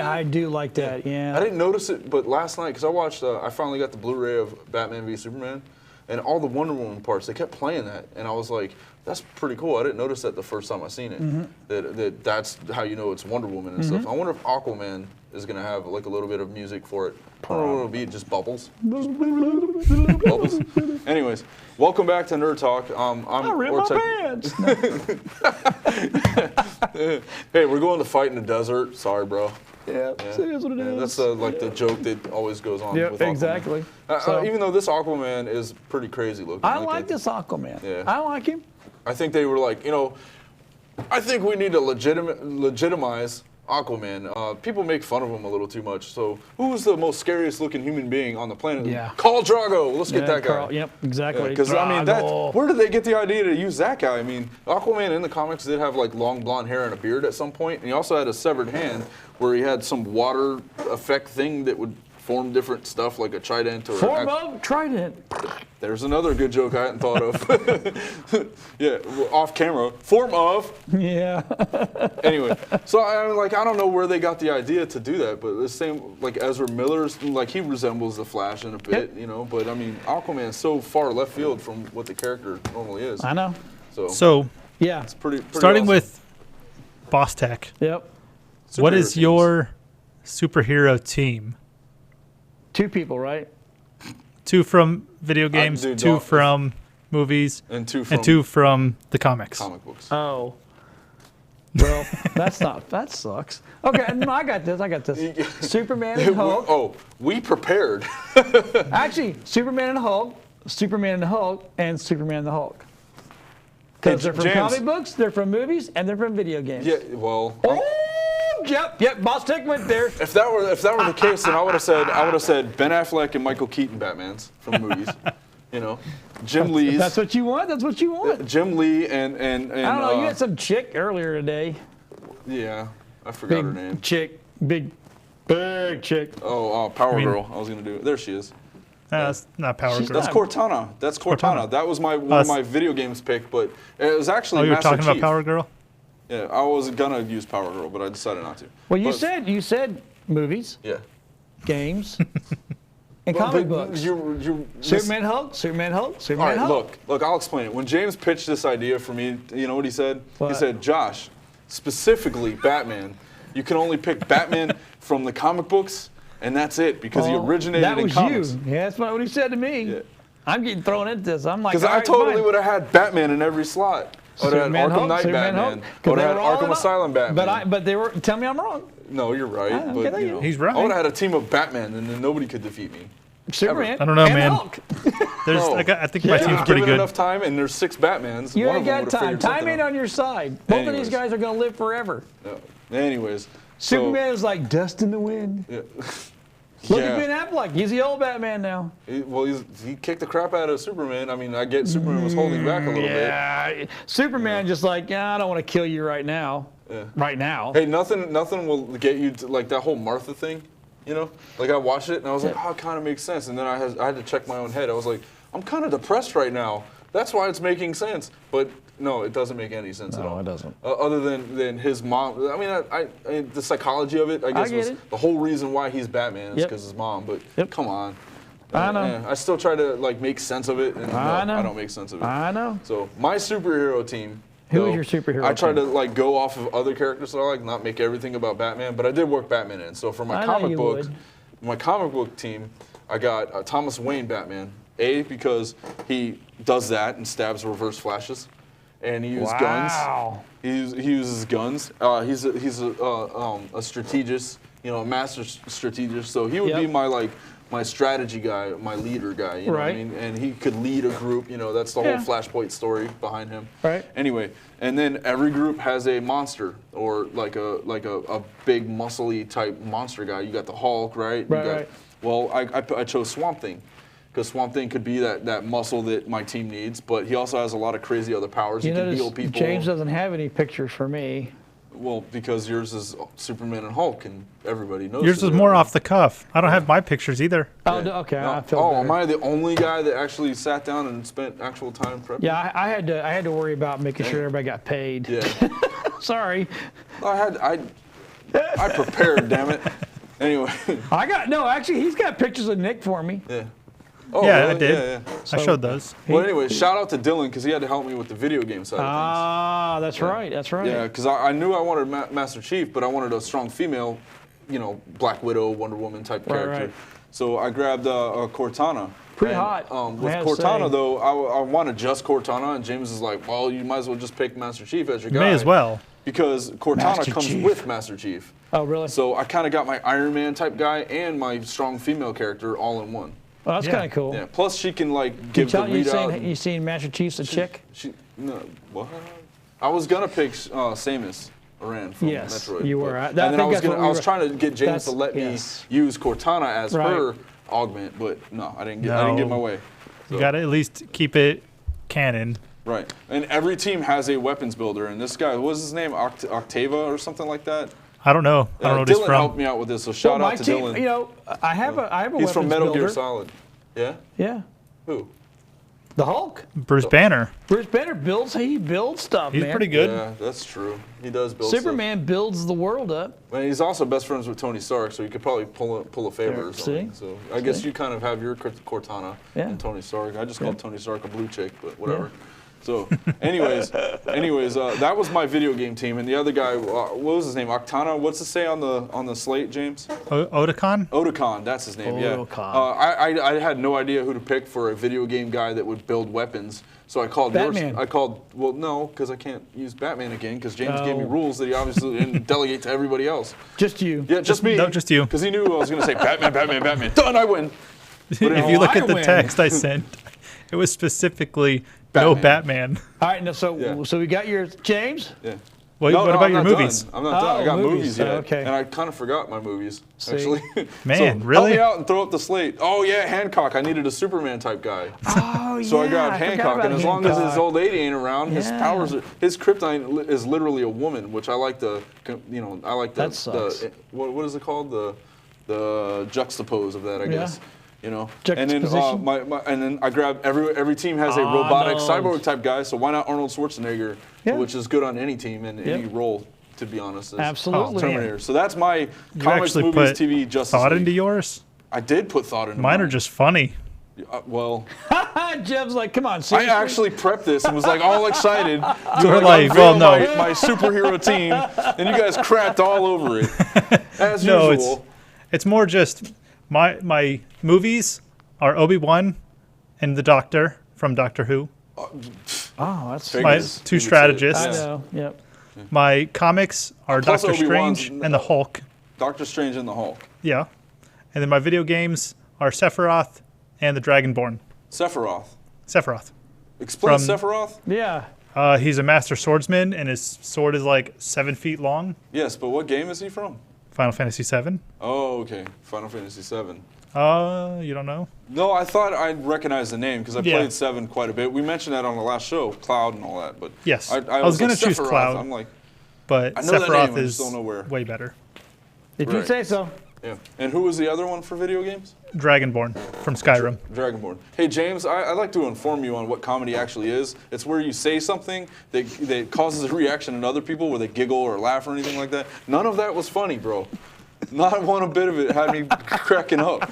I do like that. Yeah. I didn't notice it, but last night, because I watched, I finally got the Blu-ray of Batman v Superman, and all the Wonder Woman parts, they kept playing that, and I was like, that's pretty cool. I didn't notice that the first time I seen it. Mm-hmm. That's how you know it's Wonder Woman and stuff. I wonder if Aquaman is gonna have like a little bit of music for it. I don't know what it'll be, just bubbles. Bubbles. Anyways, welcome back to Nerd Talk. I'm I ripped Ortec. my pants. Hey, we're going to fight in the desert. Sorry, bro. Yeah, it is what it is. That's like the joke that always goes on Yep, with Aquaman. exactly. So- Even though this Aquaman is pretty crazy looking. I like this Aquaman. Yeah. I like him. I think they were like, I think we need to legitimize Aquaman. People make fun of him a little too much. So who's the most scariest looking human being on the planet? Yeah. Khal Drogo. Let's get that guy. Carl, yep, exactly. Because Drago. where did they get the idea to use that guy? I mean, Aquaman in the comics did have like long blonde hair and a beard at some point, and he also had a severed hand where he had some water effect thing that would form different stuff like a trident or Form of trident. There's another good joke I hadn't thought of. Yeah, off camera. Form of. Yeah. Anyway, so I don't know where they got the idea to do that, but the same like Ezra Miller's, like he resembles the Flash in a bit, But I mean, Aquaman's so far left field from what the character normally is. I know. So yeah, it's pretty starting awesome. with Boss Tech. Yep. What Superhero is teams. your superhero team? 2 people, right? 2 from video games, dude, 2 from movies, and 2 from the comics. Comic books. Oh. Well, that sucks. Okay, no, I got this. Superman and Hulk. We prepared. Actually, Superman and Hulk, Superman and Hulk, and Superman and the Hulk. Because they're from James. comic books, they're from movies, and they're from video games. Yeah, well. Yep, Boss Tech went there. If that were the case, then I would have said Ben Affleck and Michael Keaton Batmans from movies. Jim Lee's. That's what you want. That's what you want. Jim Lee and I don't know. You had some chick earlier today. Yeah, I forgot her name. Chick, big chick. Oh, Power Girl. I was gonna do it. There she is. That's not Power Girl. That's Cortana. That's Cortana. That was one of my video games pick, but it was actually. Oh, you were Master talking Chief. about Power Girl? Yeah, I was gonna use Power Girl, but I decided not to. Well, you said movies. Yeah. Games. And comic books. Superman Hulk, Superman Hulk, Superman All Hulk. right, look, I'll explain it. When James pitched this idea for me, you know what he said? What? He said, Josh, specifically Batman, you can only pick Batman from the comic books, and that's it, because he originated in comics. That was you. Yeah, that's what he said to me. Yeah. I'm getting thrown into this. I'm like, Because I totally would have had Batman in every slot. I would have had Arkham Knight Batman. I would have had Arkham Asylum Batman. But they were. Tell me I'm wrong. No, you're right. Okay, But he's right. I would have had a team of Batman, and then nobody could defeat me. Superman. I don't know, and man. Hulk. There's, No. I think my team's Give pretty it good. enough time, and there's 6 Batmans. You One ain't of them got would've time. figured Time something ain't out. on your side. Both of Anyways. these guys are gonna live forever. No. Anyways. Superman is like dust in the wind. Yeah. Look at Ben Affleck. He's the old Batman now. He kicked the crap out of Superman. I mean, I get Superman was holding back a little bit. Yeah. Superman just like, I don't want to kill you right now. Yeah. Right now. Hey, nothing will get you to, like that whole Martha thing, Like I watched it and I was like, oh, it kind of makes sense. And then I had to check my own head. I was like, I'm kind of depressed right now. That's why it's making sense. But no, it doesn't make any sense at all. No, it doesn't. Other than his mom. I mean, I the psychology of it, I guess, was the whole reason why he's Batman is because his mom. But come on. I know. I still try to like make sense of it, and I know. I don't make sense of it. I know. So my superhero team. Who is your superhero I try team? to like go off of other characters that I like, not make everything about Batman. But I did work Batman in. So for my I know comic you book, would. my comic book team, I got Thomas Wayne Batman. Because he does that and stabs reverse flashes, and he uses guns. He uses guns. He's a strategist, a master strategist. So he would be my strategy guy, my leader guy. You know what I mean? And he could lead a group. That's the whole Flashpoint story behind him. Right. Anyway, and then every group has a monster or like a big muscly type monster guy. You got the Hulk, right? Right. Well, I chose Swamp Thing. Because Swamp Thing could be that muscle that my team needs, but he also has a lot of crazy other powers. He can heal people. James doesn't have any pictures for me. Well, because yours is Superman and Hulk, and everybody knows. Yours is more off the cuff. I don't have my pictures either. Oh, okay. I feel better. Am I the only guy that actually sat down and spent actual time prepping? Yeah, I had to worry about making sure everybody got paid. Yeah. Sorry. I prepared, damn it. Anyway. Actually, he's got pictures of Nick for me. Yeah. Oh, yeah, really? I did. Yeah. I showed those. Well, anyway, shout out to Dylan because he had to help me with the video game side of things. Ah, that's right. That's right. Yeah, because I knew I wanted Master Chief, but I wanted a strong female, Black Widow, Wonder Woman type character. Right. So I grabbed Cortana. Pretty hot. With Cortana, though, I wanted just Cortana, and James is like, well, you might as well just pick Master Chief as your guy. May as well. because Cortana Master comes Chief. with Master Chief. Oh, really? So I kind of got my Iron Man type guy and my strong female character all in one. Well, that's kind of cool. Yeah. Plus, she can like You give the tell you readout. seen, you seen Master Chief's a chick? No, what? I was gonna pick Samus Aran from Yes, Metroid. you were. but- I and then think I was that's what we I was were- trying to get James that's- to let yes. me use Cortana as Right. her augment, but no, I didn't get my way. You got to at least keep it canon. Right, and every team has a weapons builder, and this guy, what was his name, Octava or something like that? I don't know. I don't know what he's Dylan from. helped me out with this, so shout Well, out my to team, Dylan. you know, I have a He's from weapons Metal Gear builder. Solid. Yeah? Yeah. Who? The Hulk. Bruce Banner. Bruce Banner builds. He builds stuff. He's man. pretty good. Yeah, that's true. He does build Superman builds the world up. Stuff. And he's also best friends with Tony Stark, so you could probably pull a favor There, or something. see? So I guess you kind of have your Cortana Yeah. and Tony Stark. I just called Tony Stark a blue chick, but whatever. Yeah. So, anyways, that was my video game team, and the other guy, what was his name? Octana. What's it say on the slate, James? Otakon? Otakon, that's his name. Yeah. Otakon. I had no idea who to pick for a video game guy that would build weapons, so I called Batman. Well, no, because I can't use Batman again because James gave me Oh. rules that he obviously didn't delegate to everybody else. Just you. Yeah, just me. No, just you. Because he knew I was going to say Batman, Batman, Batman. Done, I win. If you look at the text I sent, it was specifically no Batman. All right, now so we got your James. Yeah. What No, about I'm your not movies? Done. I'm not done. I Oh, got movies. movies yet. Oh, okay. And I kind of forgot my movies, See? actually. Man, so really? Help me out and throw up the slate. Oh, yeah, Hancock. I needed a Superman type guy. Oh, So I got I forgot Hancock, about and as long as his Hancock. old lady ain't around, his Yeah. powers, his kryptonite is literally a woman, which I like the, I like the, That sucks. what is it called? The juxtapose of that, I guess. You know, and then Juxtaposition? and then I grab every team has a robotic cyborg type guy, so why not Arnold Schwarzenegger, Yeah. which is good on any team and any role, to be honest. As Absolutely. Terminator. So that's my You comics, actually movies, put TV, Justice thought League. into yours? I did put thought into Mine are just funny. well, Jeb's like, come on, I seriously? actually prepped this and was like all excited. You were to like, unveil well, no. my superhero team, and you guys crapped all over it, as No, usual. it's more just my movies are Obi-Wan and the Doctor from Doctor Who. Oh, that's My Figures, two you would say. strategists. I know. Yep. My comics are Plus Doctor Obi-Wan's- Strange and the Hulk. Doctor Strange and the Hulk. Yeah. And then my video games are Sephiroth and the Dragonborn. Sephiroth. Explain From- Sephiroth? Yeah. He's a master swordsman, and his sword is like 7 feet long. Yes, but what game is he from? Final Fantasy VII. Oh, okay. Final Fantasy VII. You don't know? No, I thought I'd recognize the name because I Yeah. played 7 quite a bit. We mentioned that on the last show, Cloud and all that. But Yes. I I was like, gonna choose Sephiroth. Cloud. I'm like, But I know that name, Sephiroth I just is don't know where. way better. If you Right. say so. yeah. And who was the other one for video games? Dragonborn from Skyrim. Dragonborn. Hey, James, I'd like to inform you on what comedy actually is. It's where you say something that causes a reaction in other people where they giggle or laugh or anything like that. None of that was funny, bro. Not one bit of it had me cracking up.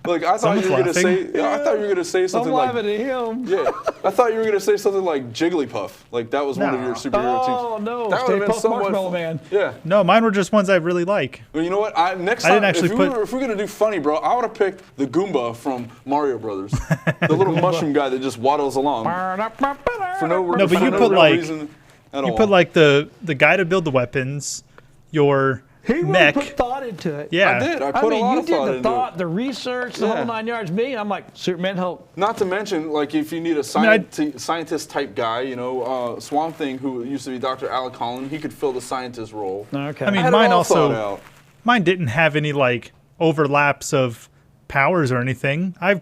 Like I thought you were gonna say, I thought you were gonna say something I'm like, laughing at him. yeah, I thought you were gonna say something like Jigglypuff, like that was one of No. your superhero teams. Oh, no. That Stay would've been Puft somewhat Marshmallow fun. Man. Yeah. No, mine were just ones I really like. Well, you know what? Next I time, didn't actually if we're gonna do funny, bro, I would have picked the Goomba from Mario Brothers, the little mushroom guy that just waddles along for no, No, but for you no put real like reason at you all. put like the guy to build the weapons, your He really mech. put thought into it. Yeah. I did. I put mean, a lot you of did thought the into thought, it. the research, the Yeah. whole 9 yards. Me, I'm like, Superman Hulk. Not to mention, like, if you need a scientist type guy, you know, Swamp Thing, who used to be Dr. Alec Holland, he could fill the scientist role. Okay. I mean, had it mine all thought also out. mine didn't have any like overlaps of powers or anything. I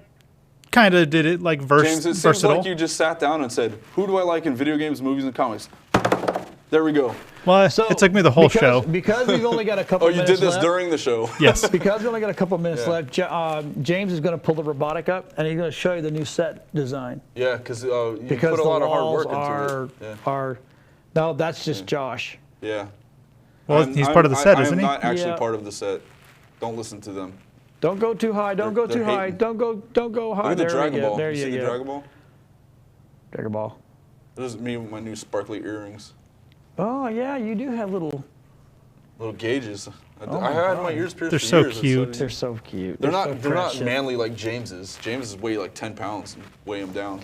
kind of did it like James, it seems versatile. like you just sat down and said, who do I like in video games, movies, and comics? There we go. Well, So, it took me the whole show. Because we've only got a couple Oh, you minutes did this left. during the show. Yes. Because we only got a couple minutes Yeah. left, James is going to pull the robotic up, and he's going to show you the new set design. Yeah, because you Because put a the lot of hard walls work into it. are. No, that's just Josh. Yeah. Well, he's part of the set, isn't he? I am not actually Yeah. part of the set. Don't listen to them. Don't go too high. Don't go They're too high. hating. Don't go high. Look at the There Dragon you go. Ball. There you you see the go. Dragon Ball? Dragon Ball. This is me with my new sparkly earrings. Oh yeah, you do have little. Little gauges. Oh I my had God. my ears pierced They're for so years. cute. They're so cute. They're so not precious. manly like James's. James is weigh like 10 pounds and weigh him down.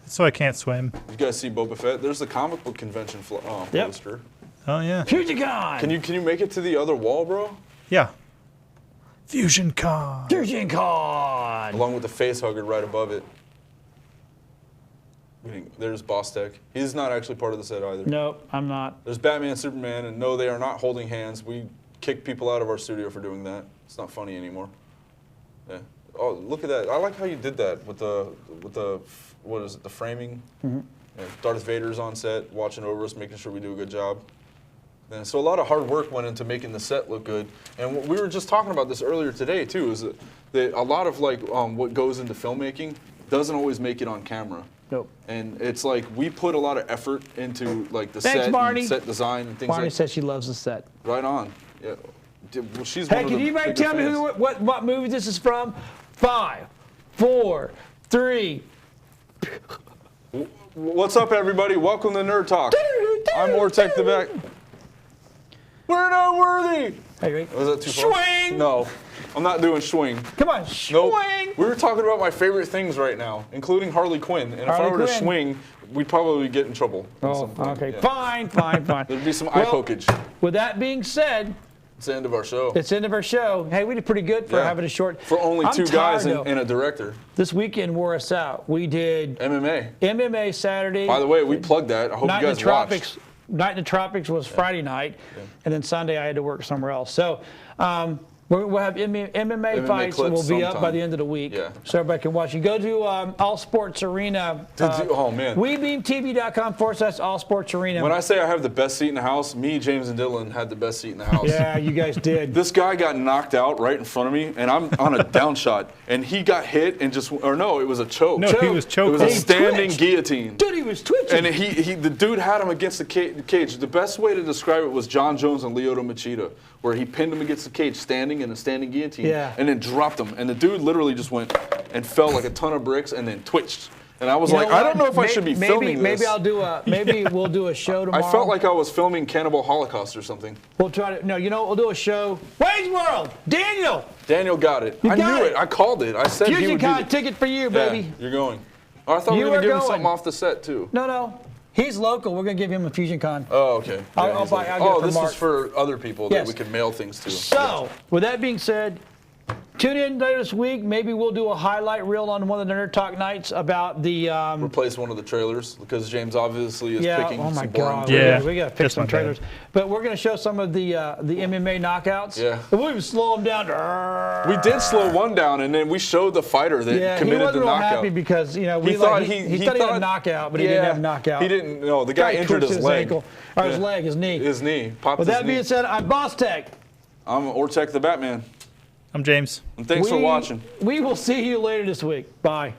So I can't swim. You guys see Boba Fett? There's the comic book convention Yep. poster. Oh yeah. FusionCon. Can you make it to the other wall, bro? Yeah. FusionCon. FusionCon. Along with the face hugger right above it. There's Boss Tech. He's not actually part of the set either. Nope, I'm not. There's Batman, Superman, and no, they are not holding hands. We kicked people out of our studio for doing that. It's not funny anymore. Yeah. Oh, look at that! I like how you did that with the what is it? The framing. Mm-hmm. Yeah, Darth Vader's on set, watching over us, making sure we do a good job. And so a lot of hard work went into making the set look good. And we were just talking about this earlier today too. Is that a lot of what goes into filmmaking doesn't always make it on camera. Nope. And it's like we put a lot of effort into like the Thanks, set, Marty. and set design and things Barney like. says she loves the set. Right on. Yeah. Well, she's Hey, one of can the anybody bigger tell me fans. what movie this is from? 5, 4, 3. What's up, everybody? Welcome to Nerd Talk. I'm Ortec the Back. We're not worthy. Hey, right? Was that too far? Swing. No, I'm not doing swing. Come on, swing. Nope. We were talking about my favorite things right now, including Harley Quinn. And if I Harley were to Quinn. swing, we'd probably get in trouble. at Oh, some point. okay. Yeah. Fine. There'd be some eye pokage. With that being said, It's the end of our show. it's the end of our show. Hey, we did pretty good for Yeah. having a short. For only I'm two guys tired, though. and a director. This weekend wore us out. We did MMA Saturday. By the way, we plugged that. I hope Night you in the guys Tropics. watched. Night in the Tropics was Friday night, and then Sunday I had to work somewhere else. So we'll have MMA fights, and we'll clips be up by sometime. the end of the week, Yeah. so everybody can watch. You go to All Sports Arena. Oh man. WeBeamTV.com/All Sports Arena. When I say I have the best seat in the house, me, James, and Dylan had the best seat in the house. Yeah, you guys did. This guy got knocked out right in front of me, and I'm on a down shot, and he got hit and no, it was a choke. No, he was choking. It was a He standing twitched. guillotine. Dude, he was twitching. And the dude had him against the cage. The best way to describe it was John Jones and Lyoto Machida, where he pinned him against the cage, standing in a standing guillotine, Yeah. and then dropped him. And the dude literally just went and fell like a ton of bricks, and then twitched. And I was You like, know I don't what? know if I should be filming this. Maybe I'll do we'll do a show tomorrow. I felt like I was filming Cannibal Holocaust or something. We'll try to. No, we'll do a show. Wayne's World. Daniel got it. You I got knew it. it. I called it. I said he would be FusionCon ticket for you, baby. Yeah, you're going. Oh, I thought You we were are going to give him going. something off the set too. No. He's local. We're gonna give him a FusionCon. Oh, okay. I'll he's buy- like- I'll get it for this Mark. is for other people Yes. that we can mail things to. So, with that being said, tune in later this week. Maybe we'll do a highlight reel on one of the Nerd Talk nights about the. Replace one of the trailers because James obviously is Yeah. picking Oh my some boring God. Yeah. We got to fix That's some my bad. trailers. But we're gonna show some of the MMA knockouts. Yeah. And we'll even slow them down. We did slow one down, and then we showed the fighter that Yeah, he committed wasn't the real knockout. happy because he thought thought he had a knockout, but he didn't have a knockout. He didn't. No, the guy injured twisted his leg. ankle, or his leg, his knee. His knee. Popped With his that knee. being said, I'm Boss Tech. I'm Ortec the Batman. I'm James. And thanks for watching. We will see you later this week. Bye.